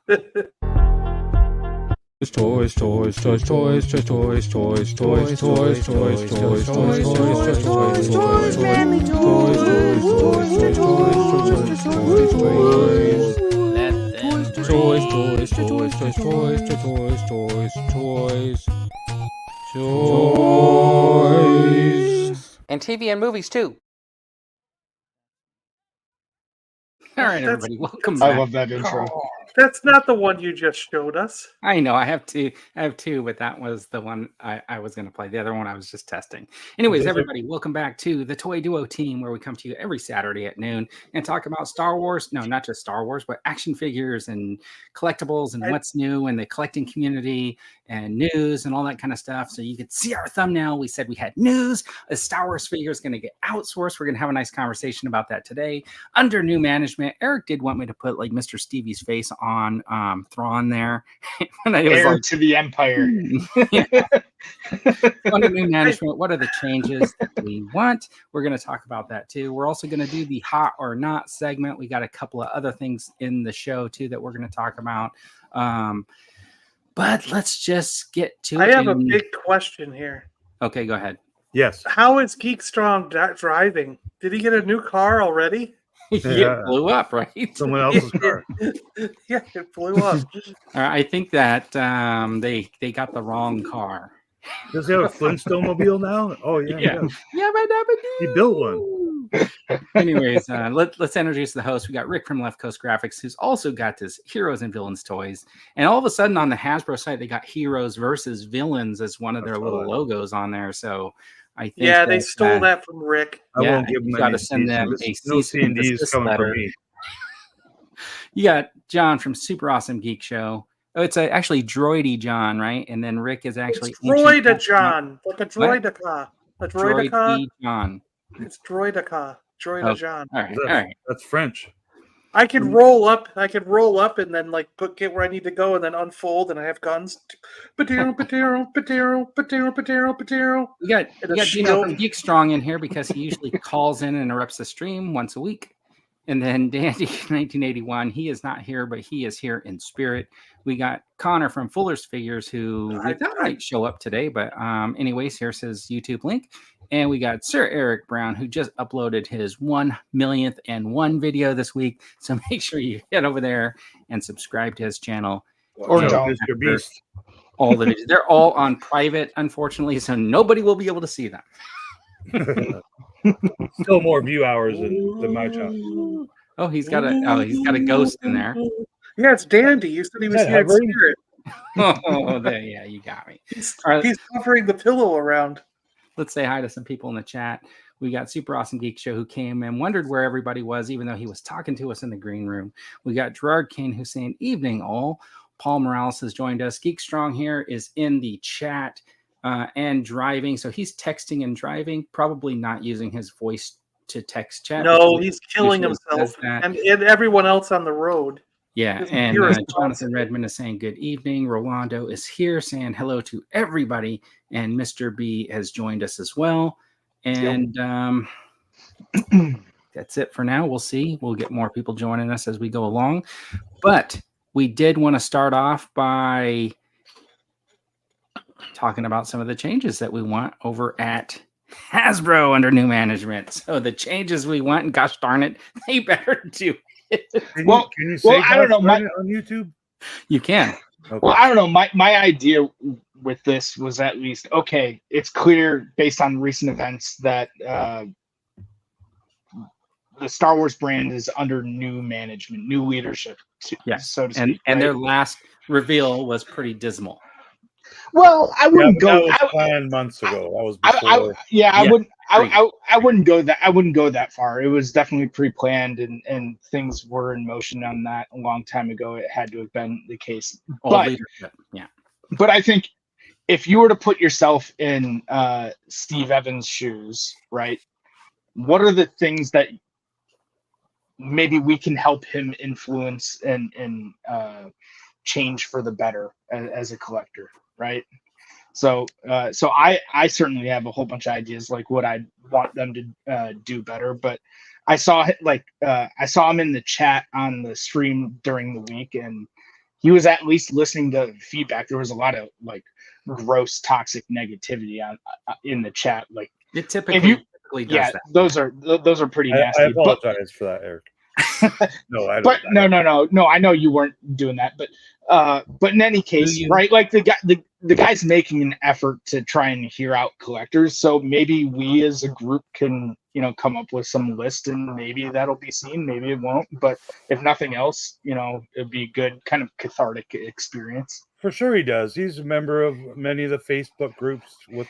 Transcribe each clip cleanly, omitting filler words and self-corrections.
Toys, toys, toys, toys, toys, toys, toys, toys, toys, toys, toys, toys, toys, toys, toys, manly toys, toys, toys, toys, toys, toys, toys, toys, toys, toys, toys, toys, toys, and TV and movies too. All right, everybody, welcome back. I love that intro. That's not the one you just showed us. I know I have two, but that was the one I was going to play. The other one I was just testing. Anyways, everybody, welcome back to the Toy Duo Team, where we come to you every Saturday at noon and talk about Star Wars. No, not just Star Wars, but action figures and collectibles and what's new and the collecting community and news and all that kind of stuff. So you could see our thumbnail. We said we had news. A Star Wars figure is going to get outsourced. We're going to have a nice conversation about that today. Under new management, Eric did want me to put like Mr. Stevie's face on Thrawn there. Heir like, to the Empire. Under new management, what are the changes that we want? We're going to talk about that too. We're also going to do the hot or not segment. We got a couple of other things in the show too that we're going to talk about. But let's just get to it. I have a big question here. Okay, go ahead. Yes. How is Geek Strong driving? Did he get a new car already? It blew up, right? Someone else's car. Yeah, it blew up. I think that they got the wrong car. Does he have a Flintstone mobile now? Oh yeah. He built one. Anyways, let's introduce the host. We got Rick from Left Coast Graphics, who's also got his Heroes and Villains toys. And all of a sudden on the Hasbro site, they got Heroes versus Villains as one of their little logos on there. So I think they stole that from Rick. I won't give them got to send them a no C&Ds coming from me. You got John from Super Awesome Geek Show. Oh, it's actually Droidy John, right? And then Rick is actually Droida John, like a Droidica. A Droidica. John. It's Droidica. John. All right. That's French. I can roll up. And then like get where I need to go, and then unfold, and I have guns. We got Gino from Geek Strong in here because he usually calls in and interrupts the stream once a week. And then Dandy 1981, he is not here, but he is here in spirit. We got Connor from Fuller's Figures, who we thought might show up today, but anyways, here's his YouTube link. And we got Sir Eric Brown, who just uploaded his 1,000,001 video this week. So make sure you head over there and subscribe to his channel. Or don't. Mr. Beast. All the videos. They're all on private, unfortunately, so nobody will be able to see them. Still more view hours than my channel. Oh, he's got a ghost in there. Yeah, it's Dandy. You said he was here in spirit. Yeah, you got me. He's hovering the pillow around. Let's say hi to some people in the chat. We got Super Awesome Geek Show, who came and wondered where everybody was, even though he was talking to us in the green room. We got Gerard Kane, who's saying evening all. Paul Morales has joined us. Geek Strong here is in the chat and driving. So he's texting and driving, probably not using his voice to text chat. No, he's killing himself and everyone else on the road. Yeah, and Jonathan Redmond is saying good evening. Rolando is here saying hello to everybody, and Mr. B has joined us as well. And that's it for now. We'll see. We'll get more people joining us as we go along. But we did want to start off by talking about some of the changes that we want over at Hasbro under new management. So the changes we want, and gosh darn it, they better do it. Can you say I don't know. on YouTube? You can. Okay. Well, I don't know. My idea with this was at least, okay, it's clear based on recent events that the Star Wars brand is under new management, new leadership, so to speak. And their last reveal was pretty dismal. Well, I wouldn't go. That was planned months ago. That was before. I wouldn't go that. I wouldn't go that far. It was definitely pre-planned, and things were in motion on that a long time ago. It had to have been the case. Leadership. Yeah. But I think if you were to put yourself in Steve Evans' shoes, right? What are the things that maybe we can help him influence and change for the better as a collector, right? So I certainly have a whole bunch of ideas like what I want them to do better. But I saw him in the chat on the stream during the week, and he was at least listening to feedback. There was a lot of like gross toxic negativity on in the chat. Like It typically does yeah, that. those are pretty I nasty. apologize for that, Eric. No, I don't. But no. I know you weren't doing that, but in any case, right? Like the guy's making an effort to try and hear out collectors. So maybe we as a group can, come up with some list, and maybe that'll be seen. Maybe it won't. But if nothing else, it'd be a good kind of cathartic experience. For sure, he does. He's a member of many of the Facebook groups with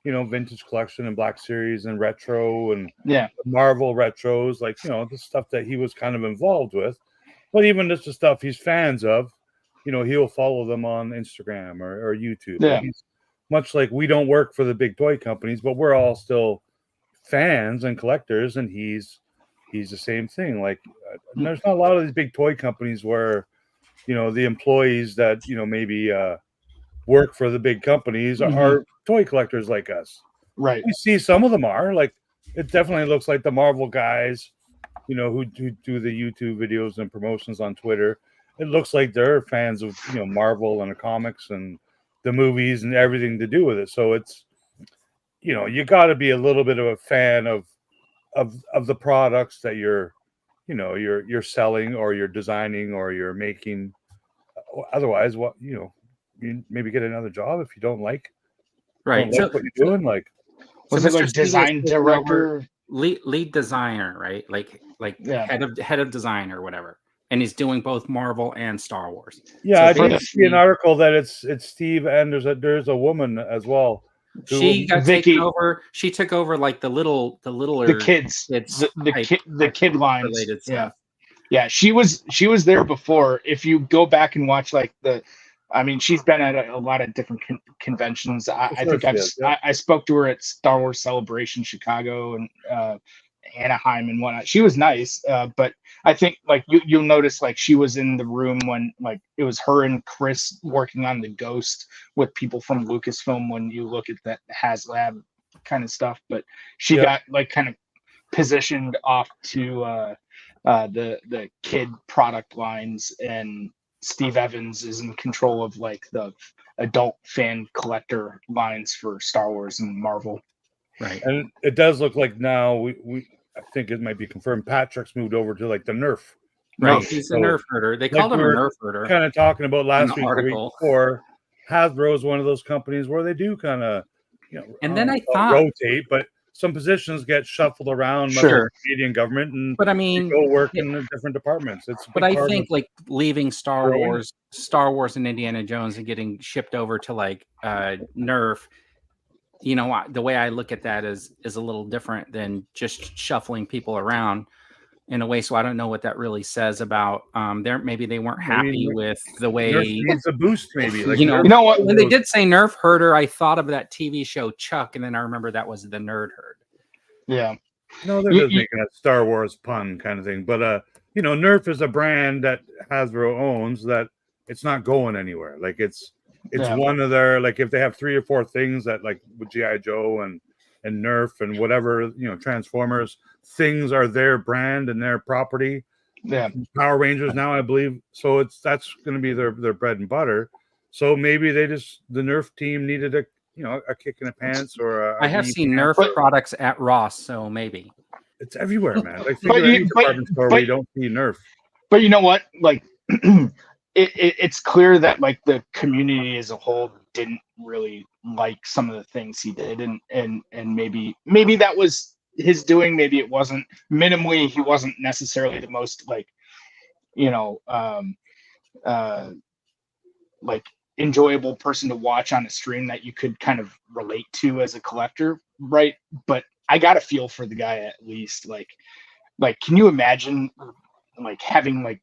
vintage collection and Black Series and retro and Marvel retros, like the stuff that he was kind of involved with. But even just the stuff he's fans of, he'll follow them on Instagram or YouTube. Yeah. Like much like we don't work for the big toy companies, but we're all still fans and collectors, and he's the same thing. Like there's not a lot of these big toy companies where the employees that maybe work for the big companies are toy collectors like us. Right. We see some of them are like, it definitely looks like the Marvel guys, who do the YouTube videos and promotions on Twitter. It looks like they're fans of Marvel and the comics and the movies and everything to do with it. So it's you got to be a little bit of a fan of the products that you're selling or you're designing or you're making. Otherwise, what you maybe get another job if you don't like what you're doing. Like, was it like design director, lead designer, right? Like head of design or whatever. And he's doing both Marvel and Star Wars. Yeah, so I did see an article that it's Steve and there's a woman as well. She got taken over. She took over like the kids, the kid lines related stuff. Yeah, she was there before. If you go back and watch she's been at a lot of different conventions. I think I spoke to her at Star Wars Celebration Chicago and Anaheim and whatnot. She was nice, but I think like you'll notice like she was in the room when like it was her and Chris working on the Ghost with people from Lucasfilm when you look at that HasLab kind of stuff. But she got like kind of positioned off to the kid product lines, and Steve Evans is in control of like the adult fan collector lines for Star Wars and Marvel. Right. And it does look like now we I think it might be confirmed Patrick's moved over to like the Nerf. Right. He's a Nerf herder. They called him a Nerf herder. Kind of talking about last week before. Hasbro is one of those companies where they do kind of and then I thought rotate, but some positions get shuffled around by the Canadian government, and but I mean, go work in the different departments. But I think like leaving Star Wars and Indiana Jones and getting shipped over to like Nerf, the way I look at that is a little different than just shuffling people around in a way. So I don't know what that really says about maybe they weren't happy with the way Nerf needs a boost. Maybe like, what? When they did say Nerf herder, I thought of that TV show Chuck, and then I remember that was the Nerd Herd. Yeah. No, they're just making a Star Wars pun kind of thing. But Nerf is a brand that Hasbro owns that it's not going anywhere. Like it's one of their, like if they have 3 or 4 things that like with G.I. Joe and Nerf and whatever, Transformers, things are their brand and their property. Yeah. Power Rangers now, I believe. So that's going to be their bread and butter. So maybe the Nerf team needed a kick in the pants or I have seen Nerf products at Ross, so maybe. It's everywhere, man. Like any department store where you don't see Nerf. But you know what? Like it's clear that like the community as a whole didn't really like some of the things he did, and maybe that was his doing, maybe it wasn't. Minimally, he wasn't necessarily the most like like enjoyable person to watch on a stream that you could kind of relate to as a collector, right? But I got a feel for the guy at least. Like can you imagine like having like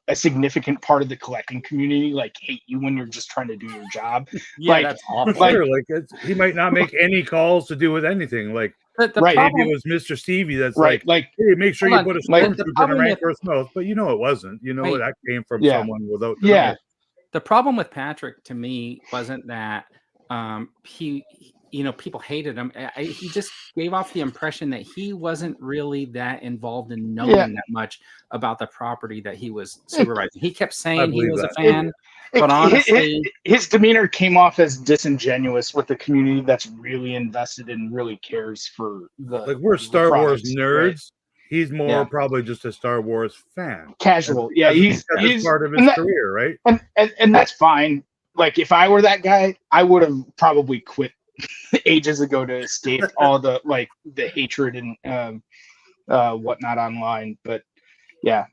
a significant part of the collecting community like hate you when you're just trying to do your job? Yeah, that's awful. Like he might not make any calls to do with anything. Like right, maybe it was Mr. Stevie that's right, like hey, make sure you put a stormtrooper in a rank or smoke, but it wasn't. That came from someone without. The problem with Patrick to me wasn't that people hated him. He just gave off the impression that he wasn't really that involved in knowing that much about the property that he was supervising. He kept saying he was a fan, but honestly, his demeanor came off as disingenuous with the community that's really invested and really cares for the. We're Star Wars nerds. Right? He's more probably just a Star Wars fan. Casual. He's part of his career, right? And that's fine. Like, if I were that guy, I would have probably quit ages ago to escape all the hatred and whatnot online. But yeah,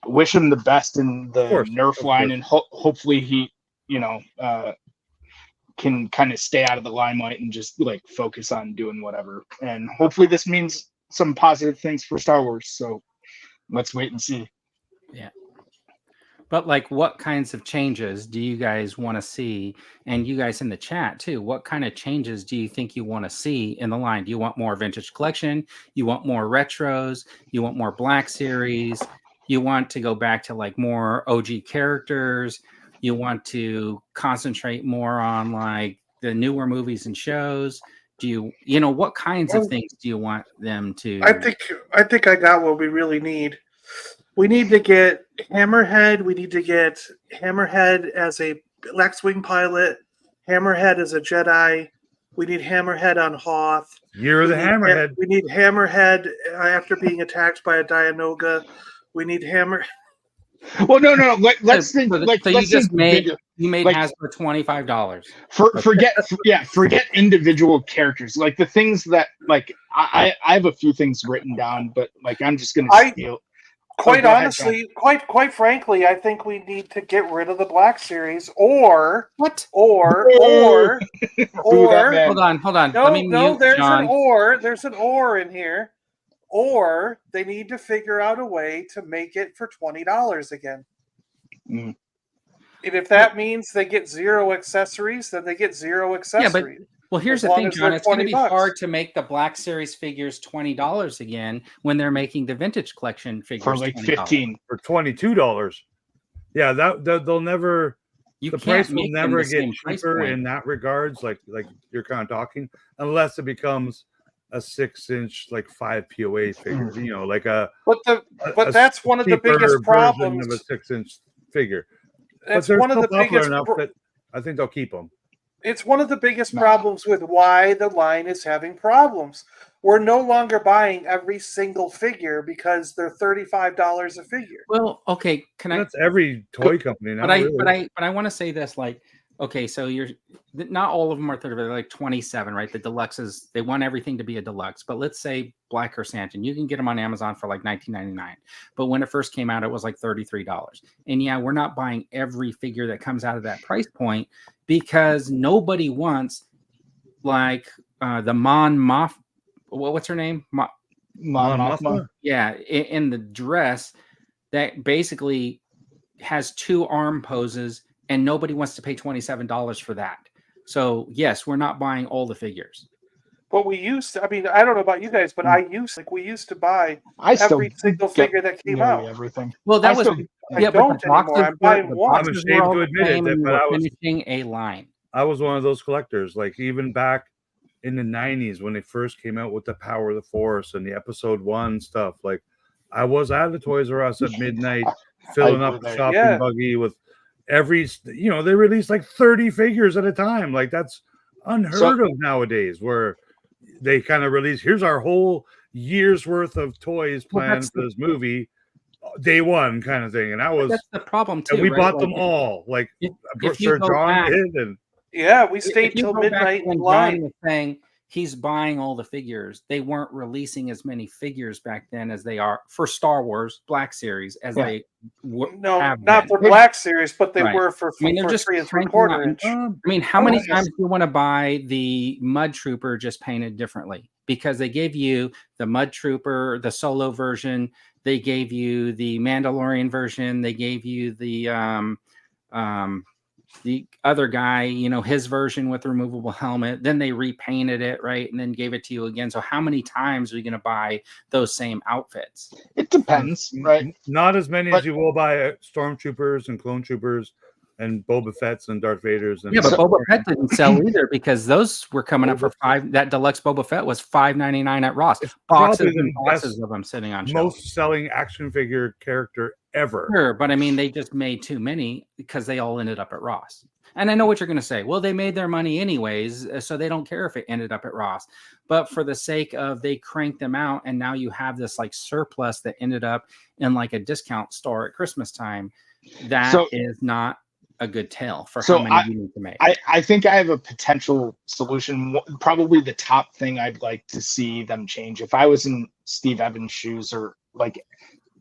wish him the best in the Nerf line, and hopefully he, can kind of stay out of the limelight and just focus on doing whatever. And hopefully this means some positive things for Star Wars. So let's wait and see. Yeah. But what kinds of changes do you guys want to see? And you guys in the chat too, what kind of changes do you think you want to see in the line? Do you want more vintage collection? You want more retros? You want more Black Series? You want to go back to more OG characters? You want to concentrate more on the newer movies and shows? Do you what kinds of things do you want them to? I think I got what we really need. We need to get Hammerhead. We need to get Hammerhead as a X-Wing pilot. Hammerhead as a Jedi. We need Hammerhead on Hoth. Year of the Hammerhead. We need Hammerhead after being attacked by a Dianoga. We need Hammer. Well, no. Let's think. You made Hasbro $25. Forget individual characters. The things that I have a few things written down, but I'm just gonna steal. Quite honestly, quite frankly, I think we need to get rid of the Black Series, or what? Or hold on. No, there's John. There's an or in here. Or they need to figure out a way to make it for $20 again. And if that means they get 0 accessories, then they get 0 accessories. Well, here's the thing, John. It's going to be hard to make the Black Series figures $20 again when they're making the vintage collection figures for $15 or $22. Yeah, they'll never. The price will never get cheaper in that regards. Like you're kind of talking, unless it becomes a 6-inch 5 POA figure. But that's one of the biggest problems of a 6-inch figure. That's one of the biggest. That I think they'll keep them. It's one of the biggest problems with why the line is having problems. We're no longer buying every single figure because they're $35 a figure. Well, okay, that's every toy company now. But I want to say this, okay, so you're not all of them are 30, they're 27, right? The deluxes, they want everything to be a deluxe. But let's say Black Chrysanthemum, you can get them on Amazon for $19.99. But when it first came out, it was $33. And yeah, we're not buying every figure that comes out of that price point because nobody wants the Mon Mothma. What's her name? Mon Mothma. Yeah, in the dress that basically has 2 arm poses. And nobody wants to pay $27 for that. So yes, we're not buying all the figures. But we used to. I mean, I don't know about you guys, but we used to buy every single figure that came out. Everything. Well, that was. I don't anymore. I'm buying one. I'm ashamed to admit it, but I was finishing a line. I was one of those collectors. Even back in the 90s when they first came out with the Power of the Force and the Episode 1 stuff. I was at the Toys R Us at midnight, filling up the shopping buggy with. They release 30 figures at a time. That's unheard of nowadays, where they kind of release, here's our whole year's worth of toys planned for this movie, day one kind of thing. And that's the problem too. And we bought them all. Sir John did. And we stayed till midnight in line. John was saying he's buying all the figures. They weren't releasing as many figures back then as they are for Star Wars Black Series as they not for Black Series, but they were for. They're just 3 3/4 inch. How many times do you want to buy the Mud Trooper just painted differently? Because they gave you the Mud Trooper, the Solo version. They gave you the Mandalorian version. They gave you the other guy, his version with the removable helmet. Then they repainted it, right? And then gave it to you again. So how many times are you going to buy those same outfits? It depends, right? Not as many as you will buy Stormtroopers and Clone Troopers. and Boba Fett's and Darth Vader's. And Yeah, but Boba Fett didn't sell either because those were coming up for $5. That deluxe Boba Fett was $5.99 at Ross. Boxes and boxes of them sitting on shelves. Most selling action figure character ever. Sure, but I mean, they just made too many because they all ended up at Ross. And I know what you're going to say. Well, they made their money anyways, so they don't care if it ended up at Ross. But for the sake of they cranked them out, and now you have this like surplus that ended up in like a discount store at Christmas time. That is not a good tell for how many you need to make. I think I have a potential solution. Probably the top thing I'd like to see them change. If I was in Steve Evans' shoes, or like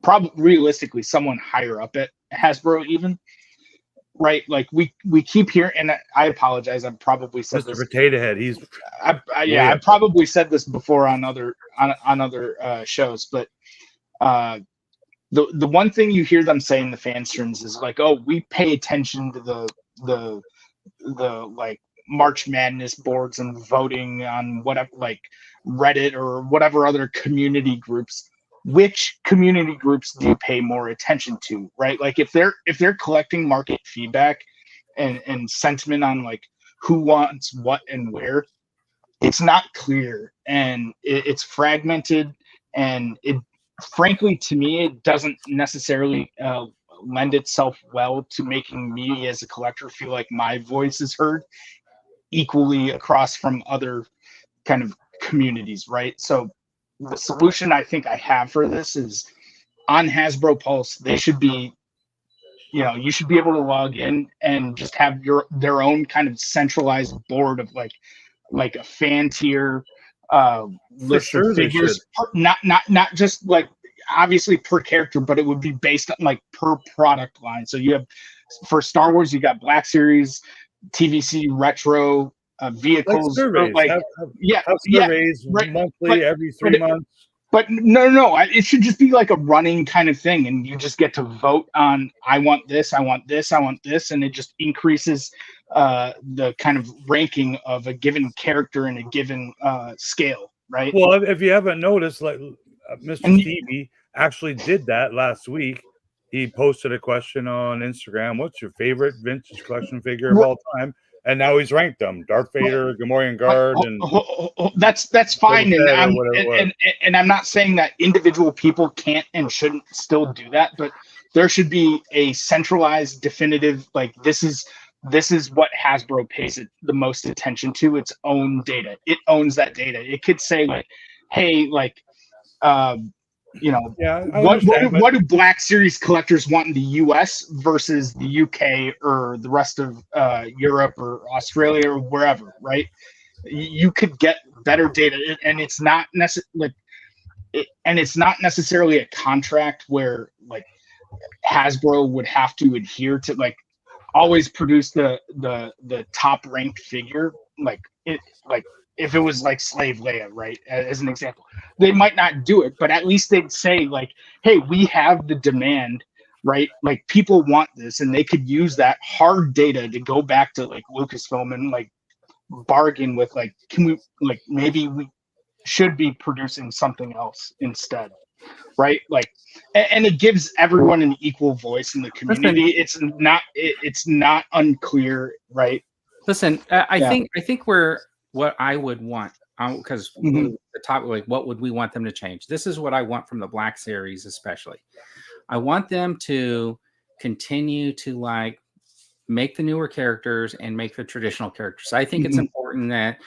probably realistically someone higher up at Hasbro even. Right, like we keep hearing, and I apologize. I've probably said Mr. this. Potato Head. He's I probably said this before on other shows, but the one thing you hear them say in the fan streams is like, "Oh, we pay attention to the like March Madness boards and voting on whatever, like Reddit or whatever other community groups." Which community groups do you pay more attention to, right? Like if they're collecting market feedback and sentiment on like who wants what and where, it's not clear and it's fragmented, and it frankly to me it doesn't necessarily lend itself well to making me as a collector feel like my voice is heard equally across from other kind of communities, right? So the solution I think I have for this is on Hasbro Pulse, they should be, you should be able to log in and just have their own kind of centralized board of like a fan tier list of figures, not just like obviously per character, but it would be based on like per product line. So you have for Star Wars, you got Black Series, TVC, retro, vehicles, like surveys, right, monthly, every 3 months. But no, it should just be like a running kind of thing, and you just get to vote on I want this, I want this, I want this, and it just increases the kind of ranking of a given character in a given scale, right? Well, if you haven't noticed, like Mr. Stevie actually did that last week. He posted a question on Instagram. What's your favorite vintage collection figure of all time? And now he's ranked them: Darth Vader, Gamorrean Guard, and that's fine. And I'm not saying that individual people can't and shouldn't still do that, but there should be a centralized, definitive, like this is what Hasbro pays it the most attention to. Its own data. It owns that data. It could say like, hey, like, what do Black Series collectors want in the US versus the UK or the rest of Europe or Australia or wherever, right? You could get better data, and it's not necessarily a contract where like Hasbro would have to adhere to like always produce the top ranked figure, like if it was like Slave Leia, right, as an example. They might not do it, but at least they'd say like, hey, we have the demand, right? Like people want this, and they could use that hard data to go back to like Lucasfilm and like bargain with like, can we, like, maybe we should be producing something else instead, right? Like, and it gives everyone an equal voice in the community. It's not unclear, right? Listen, I think we're what I would want, because the top, like, what would we want them to change? This is what I want from the Black Series, especially. I want them to continue to like make the newer characters and make the traditional characters. I think it's important that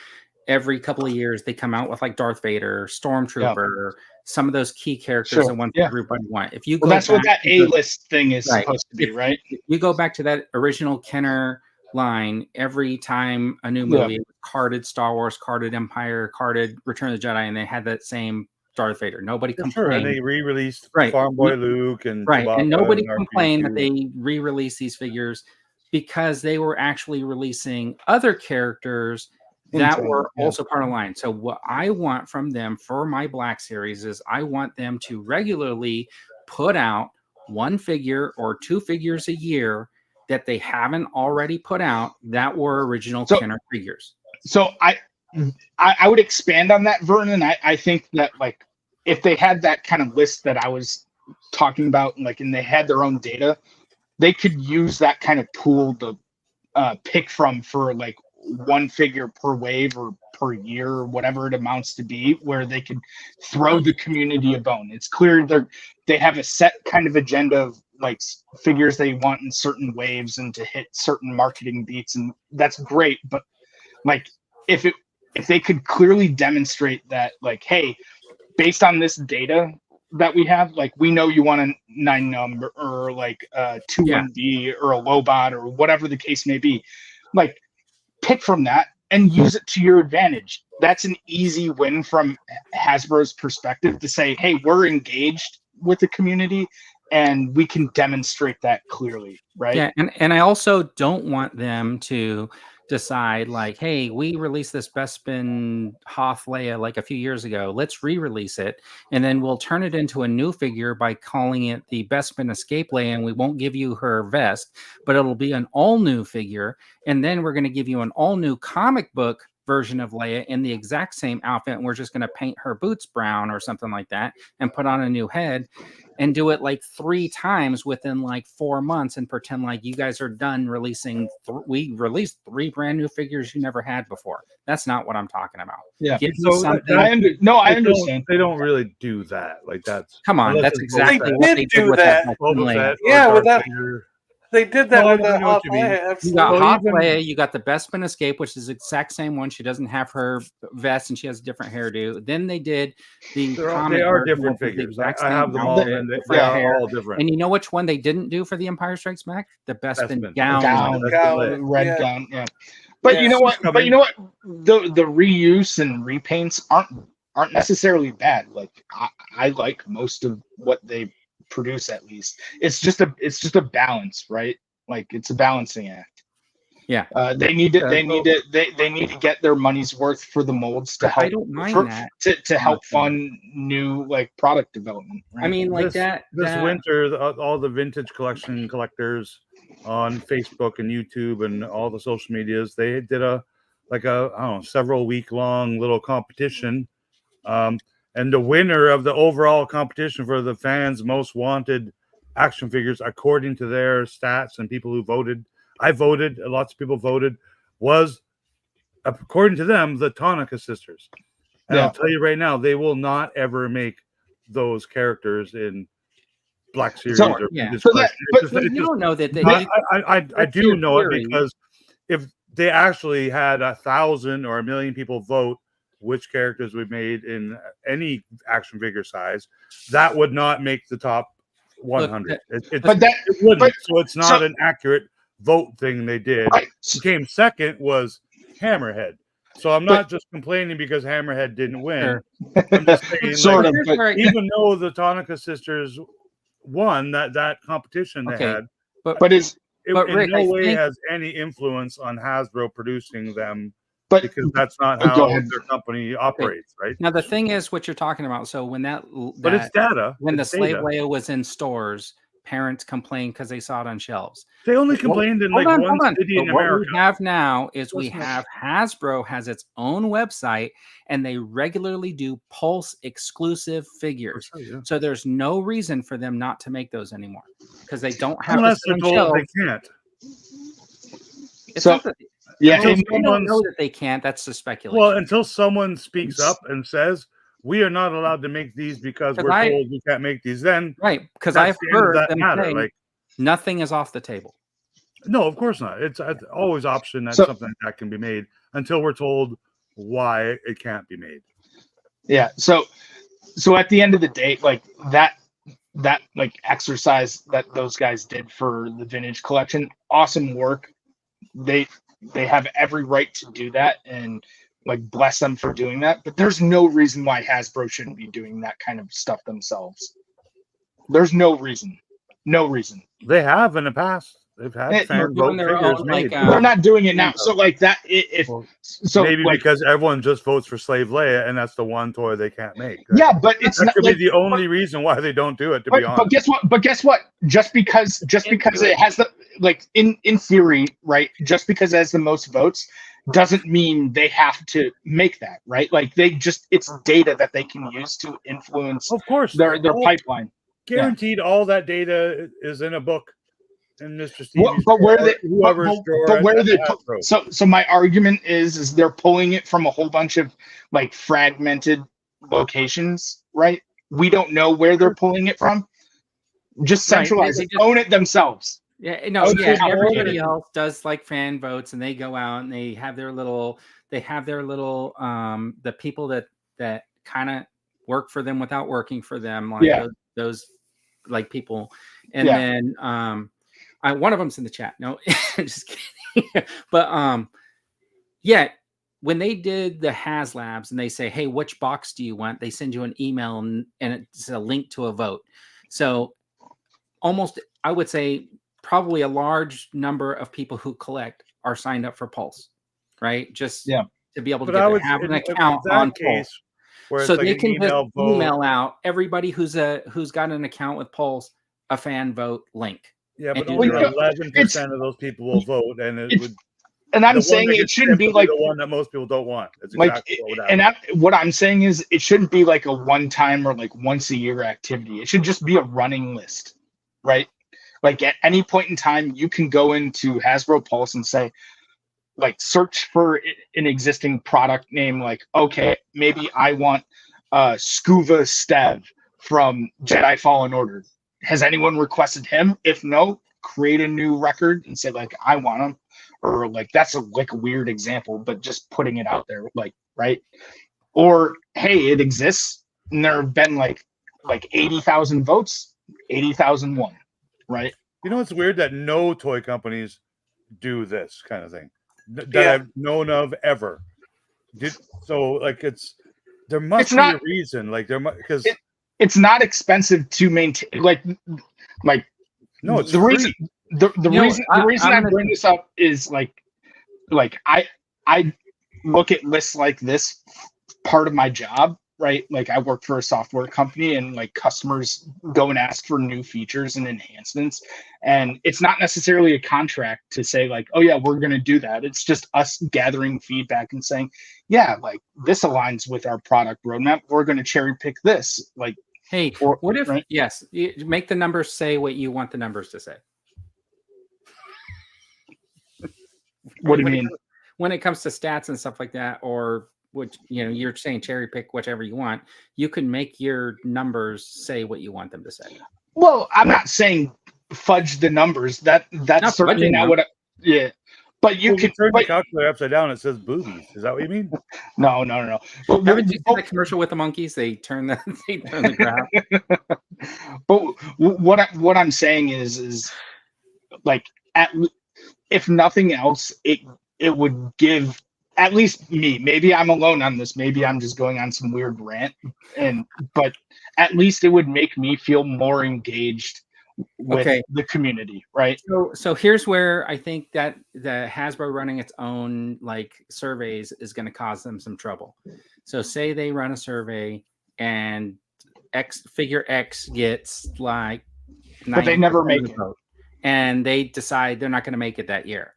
every couple of years they come out with like Darth Vader, Stormtrooper, some of those key characters in one everybody want. If you go that's what that A-list thing is supposed to be, right? If you go back to that original Kenner line, every time a new movie carded Star Wars, carded Empire, carded Return of the Jedi, and they had that same Darth Vader. Nobody complained. And they re-released Farm Boy Luke and Chewbacca, and nobody complained that they re-released these figures because they were actually releasing other characters that were also part of the line. So what I want from them for my Black Series is I want them to regularly put out one figure or two figures a year that they haven't already put out that were original Kenner figures. So I would expand on that, Vernon. I think that like if they had that kind of list that I was talking about, like, and they had their own data, they could use that kind of pool to pick from for like one figure per wave or per year or whatever it amounts to be, where they could throw the community a bone. It's clear they have a set kind of agenda of like figures they want in certain waves and to hit certain marketing beats, and that's great. But like if they could clearly demonstrate that, like, hey, based on this data that we have, like, we know you want a 9 number or like a 2-1B or a Lobot or whatever the case may be, like, pick from that and use it to your advantage. That's an easy win from Hasbro's perspective to say, hey, we're engaged with the community and we can demonstrate that clearly, right? Yeah, and I also don't want them to decide like, hey, we released this Bespin Hoth Leia like a few years ago. Let's re-release it, and then we'll turn it into a new figure by calling it the Bespin Escape Leia, and we won't give you her vest, but it'll be an all-new figure, and then we're going to give you an all-new comic book version of Leia in the exact same outfit, and we're just going to paint her boots brown or something like that and put on a new head and do it like 3 times within like 4 months and pretend like you guys are done releasing. We released 3 brand new figures you never had before. That's not what I'm talking about. Yeah. Give me something. I understand. They don't really do that. Like that's Come on, unless that's it's exactly Boba what Fett. they They did did with that. that. Boba Leia. Fett or Yeah, with Darth that- Vader. They did that No, with I the know what Hoth you mean. Leia. You got Absolutely. Hoth even- Leia, you got the Bespin Escape, which is the exact same one. She doesn't have her vest and she has a different hairdo. Then they did the They comic are version, different which is the figures. exact I have same them all, outfit, and they different are hair. all different. And you know which one they didn't do for the Empire Strikes Back? The Bespin Bespin. gown. Gown, That's Gown. red Yeah. gown, yeah. But Yeah. you know what? Coming. But you know what? The reuse and repaints aren't necessarily bad. Like I like most of what they produce. At least it's just a balance, right? Like it's a balancing act. Yeah. They need to get their money's worth for the molds to I help. don't mind that, to help honestly. fund new like product development. Right? I mean, like this winter, all the vintage collection collectors on Facebook and YouTube and all the social medias, they did a I don't know, several week long little competition. And the winner of the overall competition for the fans' most wanted action figures, according to their stats and people who voted, I voted, lots of people voted, was, according to them, the Tonica sisters. And Yeah. I'll tell you right now, they will not ever make those characters in Black Series So- or yeah. Vintage So that- Collection. Well, you don't know that they. I that's do your know it theory. because if they actually had 1,000 or 1,000,000 people vote which characters we made in any action figure size, that would not make the top 100. It wouldn't. but- So it's not an accurate vote thing they did. Right. What came second was Hammerhead. So I'm not just complaining because Hammerhead didn't win. Sure. I'm just saying, Sort of, Here's but- where I- even though the Tonica sisters won that competition they Okay, had, But is it But in Rick, no I way think- has any influence on Hasbro producing them, but because that's not Go how ahead. their company operates, right? Now the thing is, what you're talking about. So when But it's data. when the It's slave data. Leia was in stores, parents complained because they saw it on shelves. They only complained in Hold like on, one hold on. city But in what America. we have now is we Listen. have Hasbro has its own website, and they regularly do Pulse exclusive figures. Sure, yeah. So there's no reason for them not to make those anymore because they don't have Unless to they're sit told on they shelves. can't. It's So- not that, yeah, Until they don't know someone's- that they can't. That's the speculation. Well, until someone speaks up and says, we are not allowed to make these because 'Cause we're told we can't make these, then right, because that's I've the end of heard that them matter. say Like, nothing is off the table. no, of course not. It's always option that So- something like that can be made until we're told why it can't be made. yeah. So at the end of the day, like that like exercise that those guys did for the vintage collection, awesome work. They have every right to do that, and like bless them for doing that. But there's no reason why Hasbro shouldn't be doing that kind of stuff themselves. There's no reason. No reason. They have in the past. They've had They're fan doing vote their figures own, made. like, They're not doing it now. So like that, Well, so maybe like, because everyone just votes for Slave Leia, and that's the one toy they can't make. Right? yeah, but it's that not could like, be the only reason why they don't do it. To be honest, but guess what? Just because it has the like in theory, right? Just because it has the most votes doesn't mean they have to make that, right? Like it's data that they can use to influence of course, their all- pipeline. guaranteed all that data is in a book. in Mr. Stevie's but where store, they whoever's store but where at they Hasbro. so my argument is they're pulling it from a whole bunch of like fragmented locations, right? We don't know where they're pulling it from. Just centralize They it, just- own it themselves. Yeah, no, Okay, yeah. so Everybody order. else does like fan votes, and they go out and they have their little, the people that kind of work for them without working for them, like Yeah. those like people, and Yeah. then one of them's in the chat. No, just kidding. But yeah, when they did the HasLabs and they say, hey, which box do you want? They send you an email and it's a link to a vote. So almost, I would say, probably a large number of people who collect are signed up for Pulse, right? Just Yeah. to be able to But I would have an in account that on case Pulse. where So it's like they an can just email vote. email out everybody who's got an account with Pulse a fan vote link. Yeah, but and only do their own 11% of those people will vote, and it would. And I'm the one saying that it gets shouldn't be picked will like the one that most people don't want. That's like exactly what would happen. and what I'm saying is it shouldn't be like a one time or like once a year activity. It should just be a running list, right? Like at any point in time, you can go into Hasbro Pulse and say, like, search for an existing product name. Like, okay, maybe I want Scuva Stev from Jedi Fallen Order. Has anyone requested him? If no, create a new record and say like, I want him. Or like that's a weird example, but just putting it out there, like, right? Or hey, it exists, and there have been like 80,000 votes, 80,001, right? You know, it's weird that no toy companies do this kind of thing that Yeah. I've known of ever. So like there must It's be not- a reason. Like there must because It's not expensive to maintain. Like no, it's the free. reason the reason I bring this up is like I look at lists like this, part of my job, right? Like I work for a software company and like customers go and ask for new features and enhancements. And it's not necessarily a contract to say like, oh yeah, we're going to do that. It's just us gathering feedback and saying, yeah, like this aligns with our product roadmap. We're going to cherry pick this. Like, Hey, what if, right? yes, make the numbers say what you want the numbers to say. What do you mean? When it comes to stats and stuff like that, or which, you're saying cherry pick whichever you want, you can make your numbers say what you want them to say. Well, I'm not saying fudge the numbers. That's Not certainly fudging not them. what. Yeah, but you When you could turn the but, calculator upside down, it says boobies. Is that what you mean? no. But, Haven't you seen that commercial with the monkeys? They turn the graph. but what I'm saying is like if nothing else, it would give at least me. Maybe I'm alone on this. Maybe I'm just going on some weird rant. But at least it would make me feel more engaged with the community, right? So here's where I think that the Hasbro running its own like surveys is going to cause them some trouble. So say they run a survey and figure X gets like, but they never make it, and they decide they're not going to make it that year.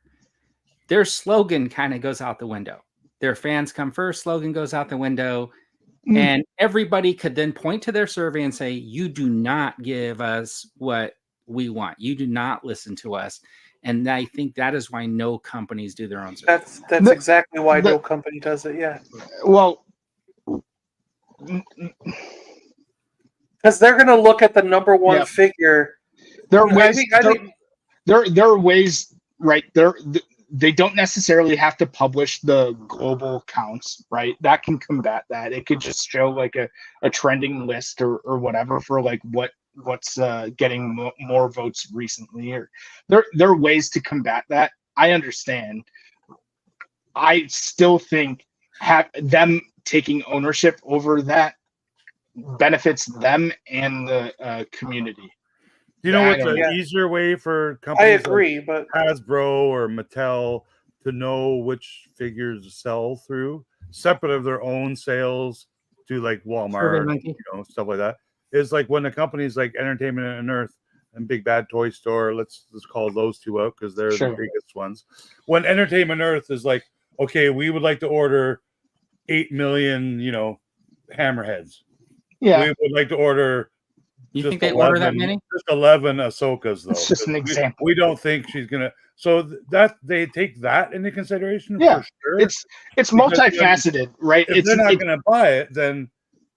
Their slogan kind of goes out the window. Their fans come first slogan goes out the window. And everybody could then point to their survey and say, you do not give us what we want. You do not listen to us. And I think that is why no companies do their own survey. That's exactly why no company does it. Yeah. Well, because they're going to look at the number one figure. There are ways. There are ways, right? They don't necessarily have to publish the global counts, right? That can combat that. It could just show like a trending list or whatever for like what's getting more votes recently. Or there are ways to combat that. I understand. I still think them taking ownership over that benefits them and the community. Do you know what's an easier way for companies? I agree, like Hasbro or Mattel to know which figures to sell through, separate of their own sales to like Walmart, stuff like that. Is like when the companies like Entertainment and Earth and Big Bad Toy Store, let's call those two out because they're the biggest ones. When Entertainment Earth is like, okay, we would like to order 8 million, hammerheads. Yeah. We would like to order You think they order that many? Just 11 Ahsokas, though. It's just an example. We don't think she's gonna. So that they take that into consideration. Yeah, for sure. It's multifaceted, right? If they're not going to buy it, then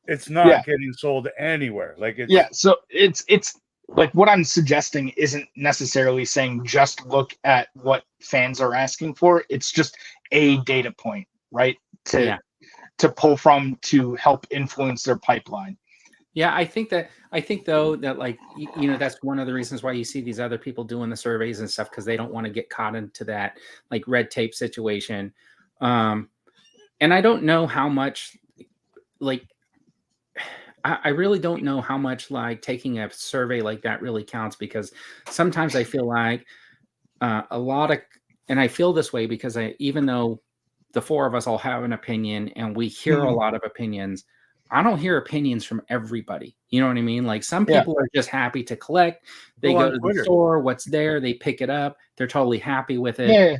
it's not getting sold anywhere. Like it's, So it's like what I'm suggesting isn't necessarily saying just look at what fans are asking for. It's just a data point, right? To pull from to help influence their pipeline. Yeah, I think though that like that's one of the reasons why you see these other people doing the surveys and stuff, because they don't want to get caught into that like red tape situation. And I don't know how much like I really don't know how much like taking a survey like that really counts, because sometimes I feel like a lot of, and I feel this way because even though the four of us all have an opinion and we hear a lot of opinions, I don't hear opinions from everybody. You know what I mean? Like some people are just happy to collect. They go to the store, what's there, they pick it up. They're totally happy with it. Yeah.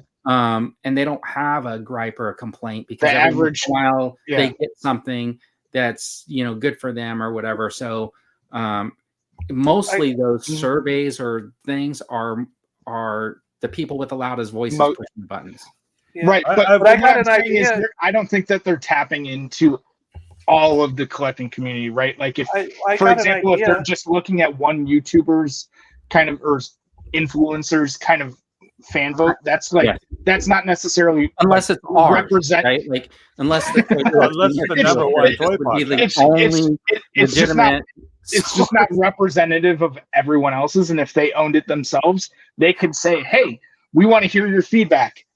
And they don't have a gripe or a complaint, because every once in a while they get something that's, good for them or whatever. So mostly those surveys or things are the people with the loudest voices pushing the buttons. Yeah. Right. But I got an idea. I don't think that they're tapping into all of the collecting community, right? Like if, for example, if they're just looking at one YouTuber's kind of, or influencers kind of fan vote, that's like, that's not necessarily, unless it's ours, right? Like unless the number one toy it's just not representative of everyone else's. And if they owned it themselves, they could say, hey, we want to hear your feedback.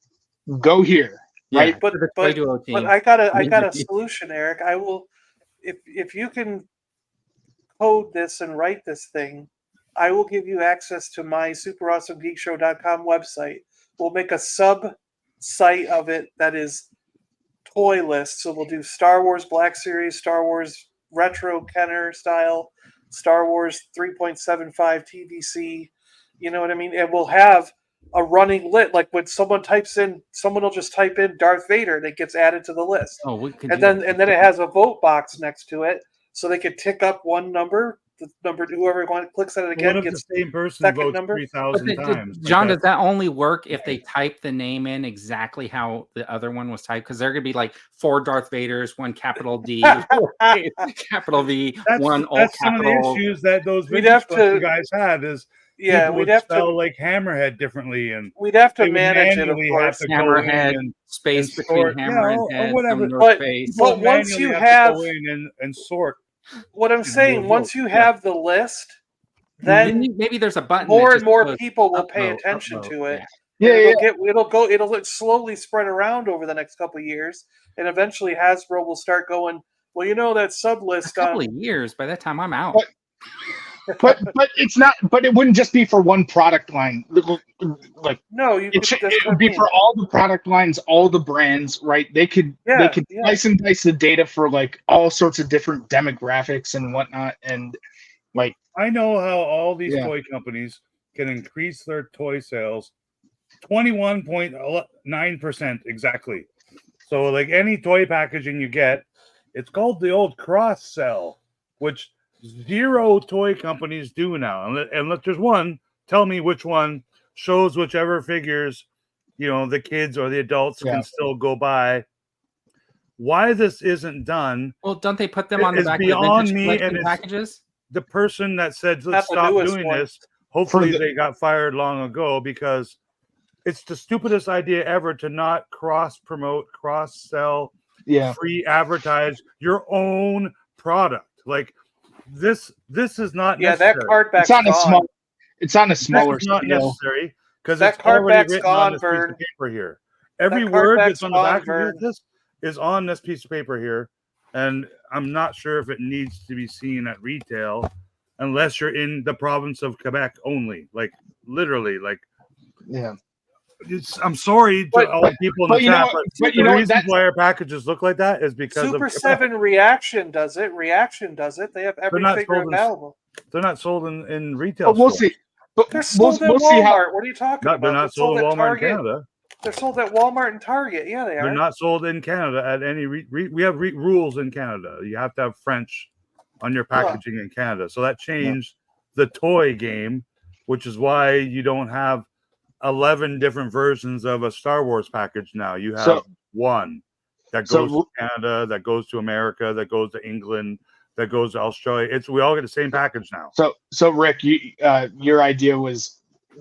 Go here. Right, but I got a solution, Eric. I will, if you can code this and write this thing, I will give you access to my superawesomegeekshow.com website. We'll make a sub site of it that is toy list. So we'll do Star Wars Black Series, Star Wars Retro Kenner style, Star Wars 3.75 TVC. You know what I mean? And we'll have a running lit, like when someone will just type in Darth Vader and it gets added to the list. And then it has a vote box next to it, so they could tick up one number. The number, whoever clicks on it again gets the same person votes 3,000 times. John, does that only work if they type the name in exactly how the other one was typed? Because there could be like 4 Darth Vaders, 1 capital D, capital V, one all that's capital. Some of the issues that those you guys had is. Yeah, we'd have to like Hammerhead differently, and we'd have to manage it. Of course, Hammerhead, space between Hammer and Head, whatever. But once you have and sort, what I'm saying, once you have the list, then maybe there's a button. More and more people will pay attention to it. It'll slowly spread around over the next couple of years, and eventually Hasbro will start going, well, that sub list. A couple of years. By that time, I'm out. But it's not. But it wouldn't just be for one product line. Like it would be for all the product lines, all the brands, right? They could slice and dice the data for like all sorts of different demographics and whatnot. And like I know how all these toy companies can increase their toy sales 21.9% exactly. So like any toy packaging you get, it's called the old cross sell, which 0 toy companies do now. Unless there's one, tell me which one shows whichever figures, the kids or the adults can still go buy. Why this isn't done? Well, don't they put them on the back of the me and packages? The person that said, let's stop doing this, hopefully they got fired long ago, because it's the stupidest idea ever to not cross-promote, cross-sell, free advertise your own product. Like, this is not necessary. That card back's gone. It's on a smaller scale. It's not necessary because that it's card already back's written gone, on this piece of paper here. Every word that's on the back of this is on this piece of paper here, and I'm not sure if it needs to be seen at retail unless you're in the province of Quebec only. Like literally, I'm sorry to all the people in the chat, but the reason why our packages look like that is because Super 7 Reaction does it. Reaction does it. They have every figure available. They're not sold in retail. But we'll see. But they're sold at Walmart. What are you talking about? They're not sold at Walmart in Canada. They're sold at Walmart and Target. Yeah, they are. They're not sold in Canada at any. We have rules in Canada. You have to have French on your packaging in Canada. So that changed the toy game, which is why you don't have 11 different versions of a Star Wars package now. You have one that goes to Canada, that goes to America, that goes to England, that goes to Australia. We all get the same package now. So Rick, your idea was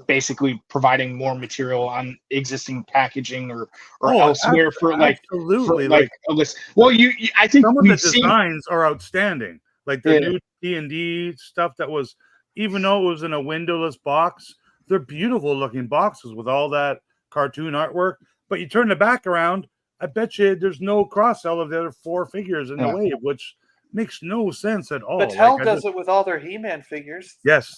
basically providing more material on existing packaging or elsewhere for absolutely a list. Well, I think some of the designs are outstanding. Like the new D&D stuff that was, even though it was in a windowless box, they're beautiful looking boxes with all that cartoon artwork. But you turn the back around, I bet you there's no cross-sell of the other 4 figures in the wave, which makes no sense at all. Mattel does it with all their He-Man figures. Yes.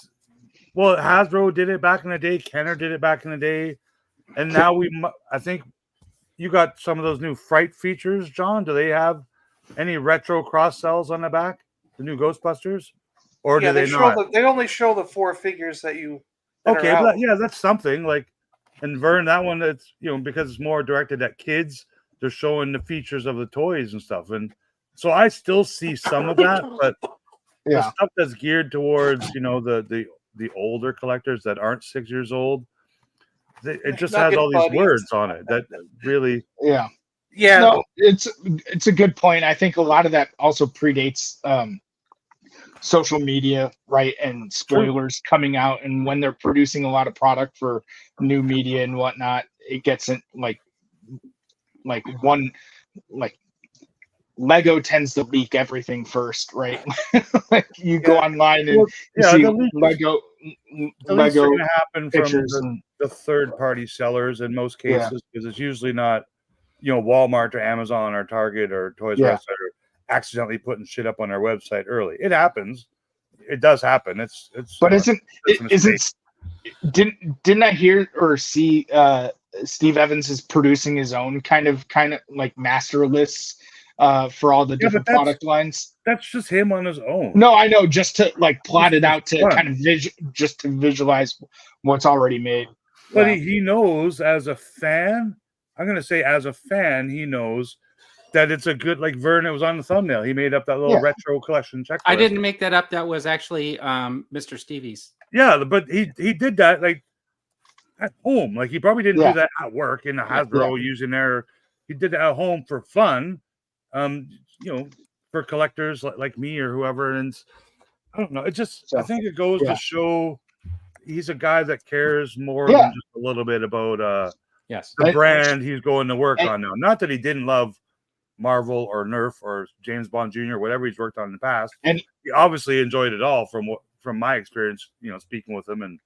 Well, Hasbro did it back in the day. Kenner did it back in the day. And now I think you got some of those new Fright features, John. Do they have any retro cross-sells on the back? The new Ghostbusters? Or do they not? They only show the 4 figures that you... Okay, but that's something. Like, and Vern, that one, that's, because it's more directed at kids, they're showing the features of the toys and stuff. And so I still see some of that, but the stuff that's geared towards, the older collectors that aren't 6 years old, it just has all these words on it that really... Yeah. No, it's a good point. I think a lot of that also predates social media, right? And spoilers coming out, and when they're producing a lot of product for new media and whatnot, it gets in Lego tends to leak everything first, right? Like you go online and see Lego going to happen from the third-party sellers in most cases, because it's usually not, Walmart or Amazon or Target or Toys R Us that are accidentally putting shit up on their website early. It happens. It does happen. But didn't I hear or see Steve Evans is producing his own kind of like master lists for all the different product lines? That's just him on his own. No, I know, just to plot it out to kind of just to visualize what's already made. But he knows as a fan, I'm going to say as a fan, he knows that it's a good, like Vern, it was on the thumbnail. He made up that little retro collection checklist. I didn't make that up. That was actually Mr. Stevie's. Yeah, but he did that at home. Like he probably didn't do that at work in the Hasbro using their. He did it at home for fun, for collectors like me or whoever. And I don't know. It just I think it goes to show he's a guy that cares more than just a little bit about the brand he's going to work on now. Not that he didn't love Marvel or Nerf or James Bond Jr. whatever he's worked on in the past. And he obviously enjoyed it all from my experience, speaking with him and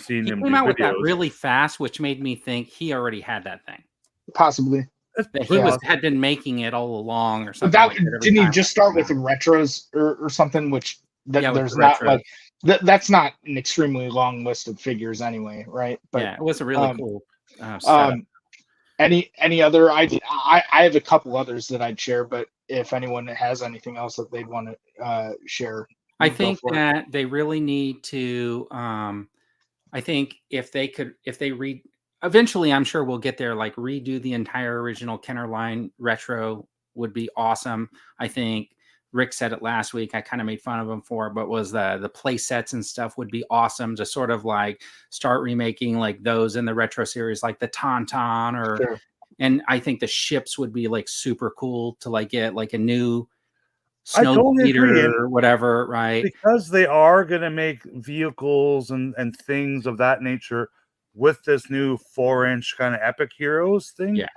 seeing him. He came out with that really fast, which made me think he already had that thing. Possibly. That he had been making it all along or something. Didn't he just start with the retros or something? Which there's not that's not an extremely long list of figures anyway, right? But it was a really cool setup. Any other idea? I have a couple others that I'd share, but if anyone has anything else that they'd want to share, I think that they really need to. I think if they read, eventually, I'm sure we'll get there. Like redo the entire original Kenner line retro would be awesome. I think Rick said it last week. I kind of made fun of him for it, but was the play sets and stuff would be awesome to sort of like start remaking like those in the retro series, like the Tauntaun or, and I think the ships would be like super cool to like get like a new snow leader or whatever, right? Because they are going to make vehicles and things of that nature with this new 4-inch kind of epic heroes thing. Yeah.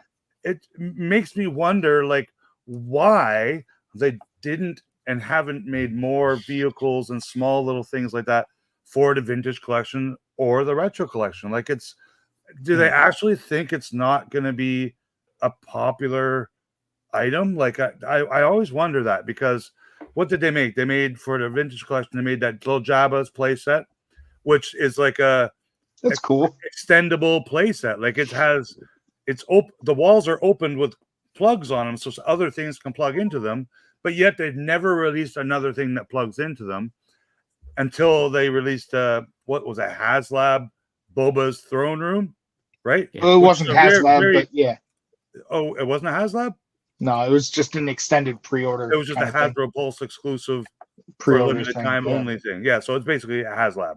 It makes me wonder like why they didn't and haven't made more vehicles and small little things like that for the vintage collection or the retro collection. Like do they actually think it's not going to be a popular item? Like I always wonder that, because what did they make? They made for the vintage collection, they made that little Jabba's play set, which is like that's cool extendable play set. Like the walls are opened with plugs on them so other things can plug into them, but yet they've never released another thing that plugs into them until they released what was it, HasLab Boba's throne room, right? Well, it wasn't HasLab, but yeah. Oh, it wasn't a HasLab? No, it was just an extended pre-order. It was just a Hasbro Pulse exclusive for a Pre-order limited thing, time yeah. only thing. Yeah, so it's basically a HasLab.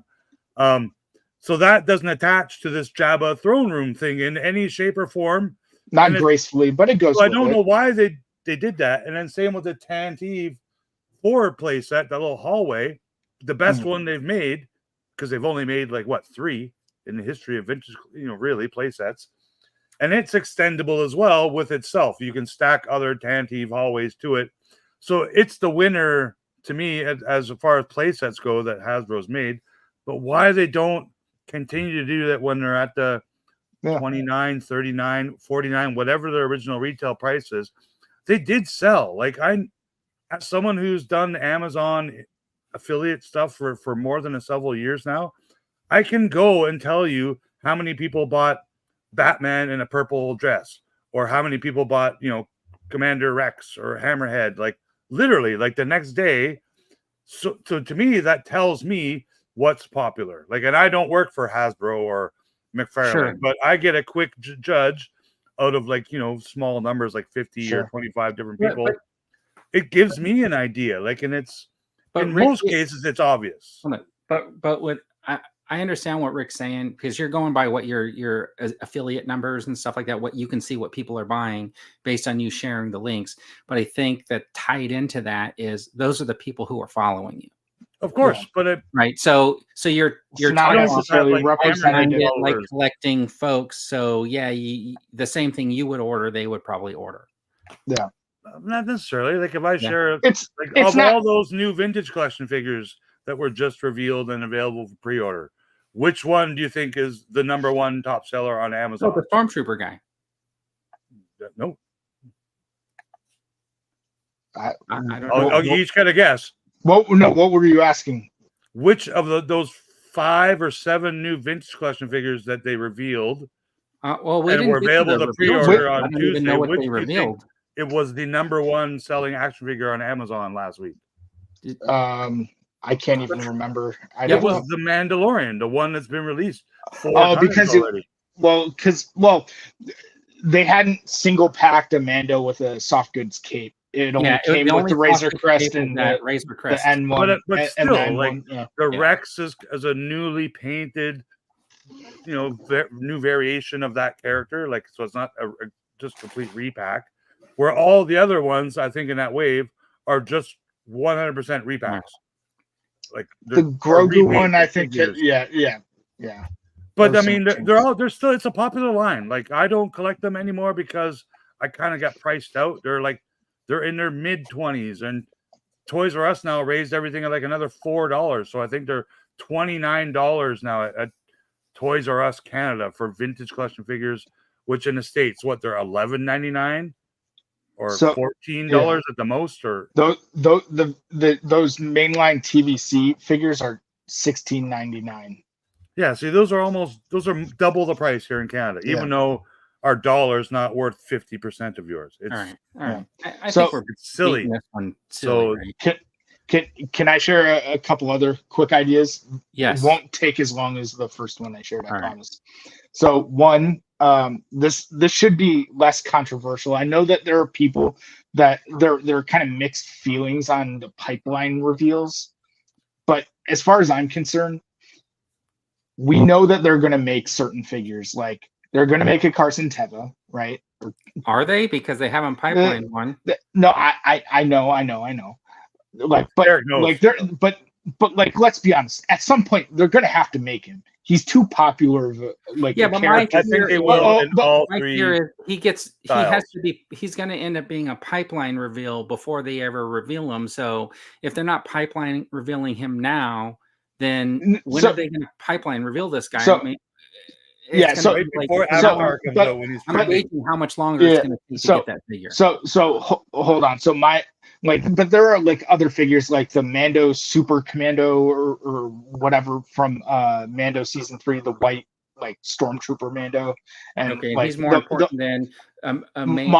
So that doesn't attach to this Jabba throne room thing in any shape or form. Not And gracefully, but it goes so I with don't it. know why they did that. And then same with the Tantive 4 playset, that little hallway, the best one they've made, because they've only made like what 3 in the history of vintage, really playsets. And it's extendable as well with itself. You can stack other Tantive hallways to it. So it's the winner to me as far as playsets go that Hasbro's made. But why they don't continue to do that when they're at the 29, 39, 49, whatever their original retail price is, they did sell. Like as someone who's done Amazon affiliate stuff for more than several years now, I can go and tell you how many people bought Batman in a purple dress, or how many people bought, Commander Rex or Hammerhead, like literally like the next day. So to me, that tells me what's popular. Like, and I don't work for Hasbro or McFarlane, but I get a quick judge out of like, small numbers, like 50 or 25 different people. It gives me an idea. Like, and it's, in most cases, it's obvious. But what I understand what Rick's saying, because you're going by what your affiliate numbers and stuff like that, what you can see what people are buying based on you sharing the links. But I think that tied into that is those are the people who are following you. Of course, but right. So you're not necessarily representative, like collecting folks. So yeah, the same thing you would order, they would probably order. Yeah, not necessarily. Like if I share, it's all those new vintage collection figures that were just revealed and available for pre-order, which one do you think is the number one top seller on Amazon? Oh, the Stormtrooper guy. No. I don't know. You each got a guess. What were you asking? Which of those 5 or 7 new vintage collection figures that they revealed we were available to pre-order on Tuesday, which which they revealed? It was the number one selling action figure on Amazon last week. I can't even remember. It was the Mandalorian, the one that's been released. Because they hadn't single packed a Mando with a soft goods cape. It only came with the Razor Crest and the Razor Crest. The N1. But still, like the Rex is as a newly painted, new variation of that character. Like, so it's not a just complete repack. Where all the other ones, I think, in that wave are just 100% repacks. Like the Grogu one, I think. Yeah. But I mean, they're still. It's a popular line. Like, I don't collect them anymore because I kind of got priced out. They're in their mid-20s, and Toys R Us now raised everything at like another $4. So I think they're $29 now at Toys R Us Canada for vintage collection figures, which in the States, they're $11.99 or $14 at the most, or those mainline TVC figures are $16.99. Yeah, see, those are double the price here in Canada, even though our dollar's not worth 50% of yours. It's all right. I so think it's silly. This one silly, so right? Can I share a couple other quick ideas? Yes. It won't take as long as the first one I shared, I promise. So one, this should be less controversial. I know that there are people that they're kind of mixed feelings on the pipeline reveals, but as far as I'm concerned, we know that they're going to make certain figures, like they're going to make a Carson Teva, right? Are they? Because they haven't pipelined one. No, I know. Like, but like, let's be honest. At some point, they're going to have to make him. He's too popular. Like, yeah, but I think they will in all my three. Fear is he's going to end up being a pipeline reveal before they ever reveal him. So if they're not pipeline revealing him now, then when are they going to pipeline reveal this guy? So, I mean, right before Avatar comes out, when he's I'm waiting how much longer it's going to take to get that figure. So hold on. So but there are like other figures like the Mando Super Commando or whatever from Mando season 3, the white like Stormtrooper Mando, and like, he's more important than a main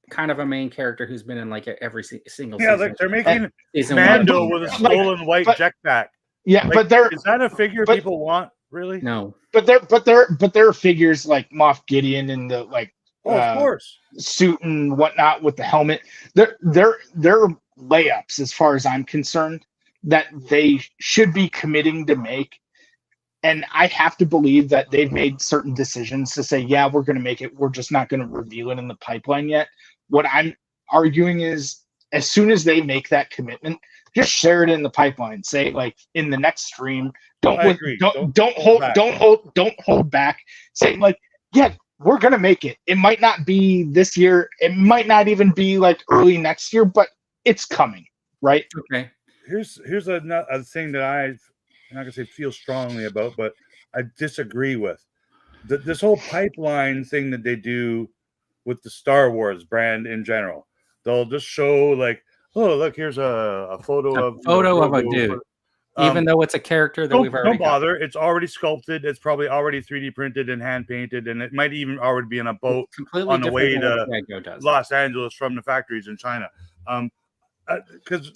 kind of a main character who's been in like every single season. Like they're making Mando with a stolen white jetpack. Yeah, like, but is that a figure people want? Really? No. But there are figures like Moff Gideon in the like of course suit and whatnot with the helmet. They're layups as far as I'm concerned. that they should be committing to make. And I have to believe that they've made certain decisions to say, yeah, we're going to make it. We're just not going to reveal it in the pipeline yet. What I'm arguing is, as soon as they make that commitment, just share it in the pipeline. Say, like, in the next stream, don't hold back. Say, like, yeah, we're going to make it. It might not be this year. It might not even be like early next year, but it's coming, right? Okay. Here's a thing that I'm not gonna say feel strongly about, but I disagree with. This whole pipeline thing that they do with the Star Wars brand in general. They'll just show, like, oh, look, here's a photo of a dude. Even though it's a character that we've already don't bother. It's already sculpted. It's probably already 3D printed and hand painted, and it might even already be on a boat on the way to Los Angeles from the factories in China. Because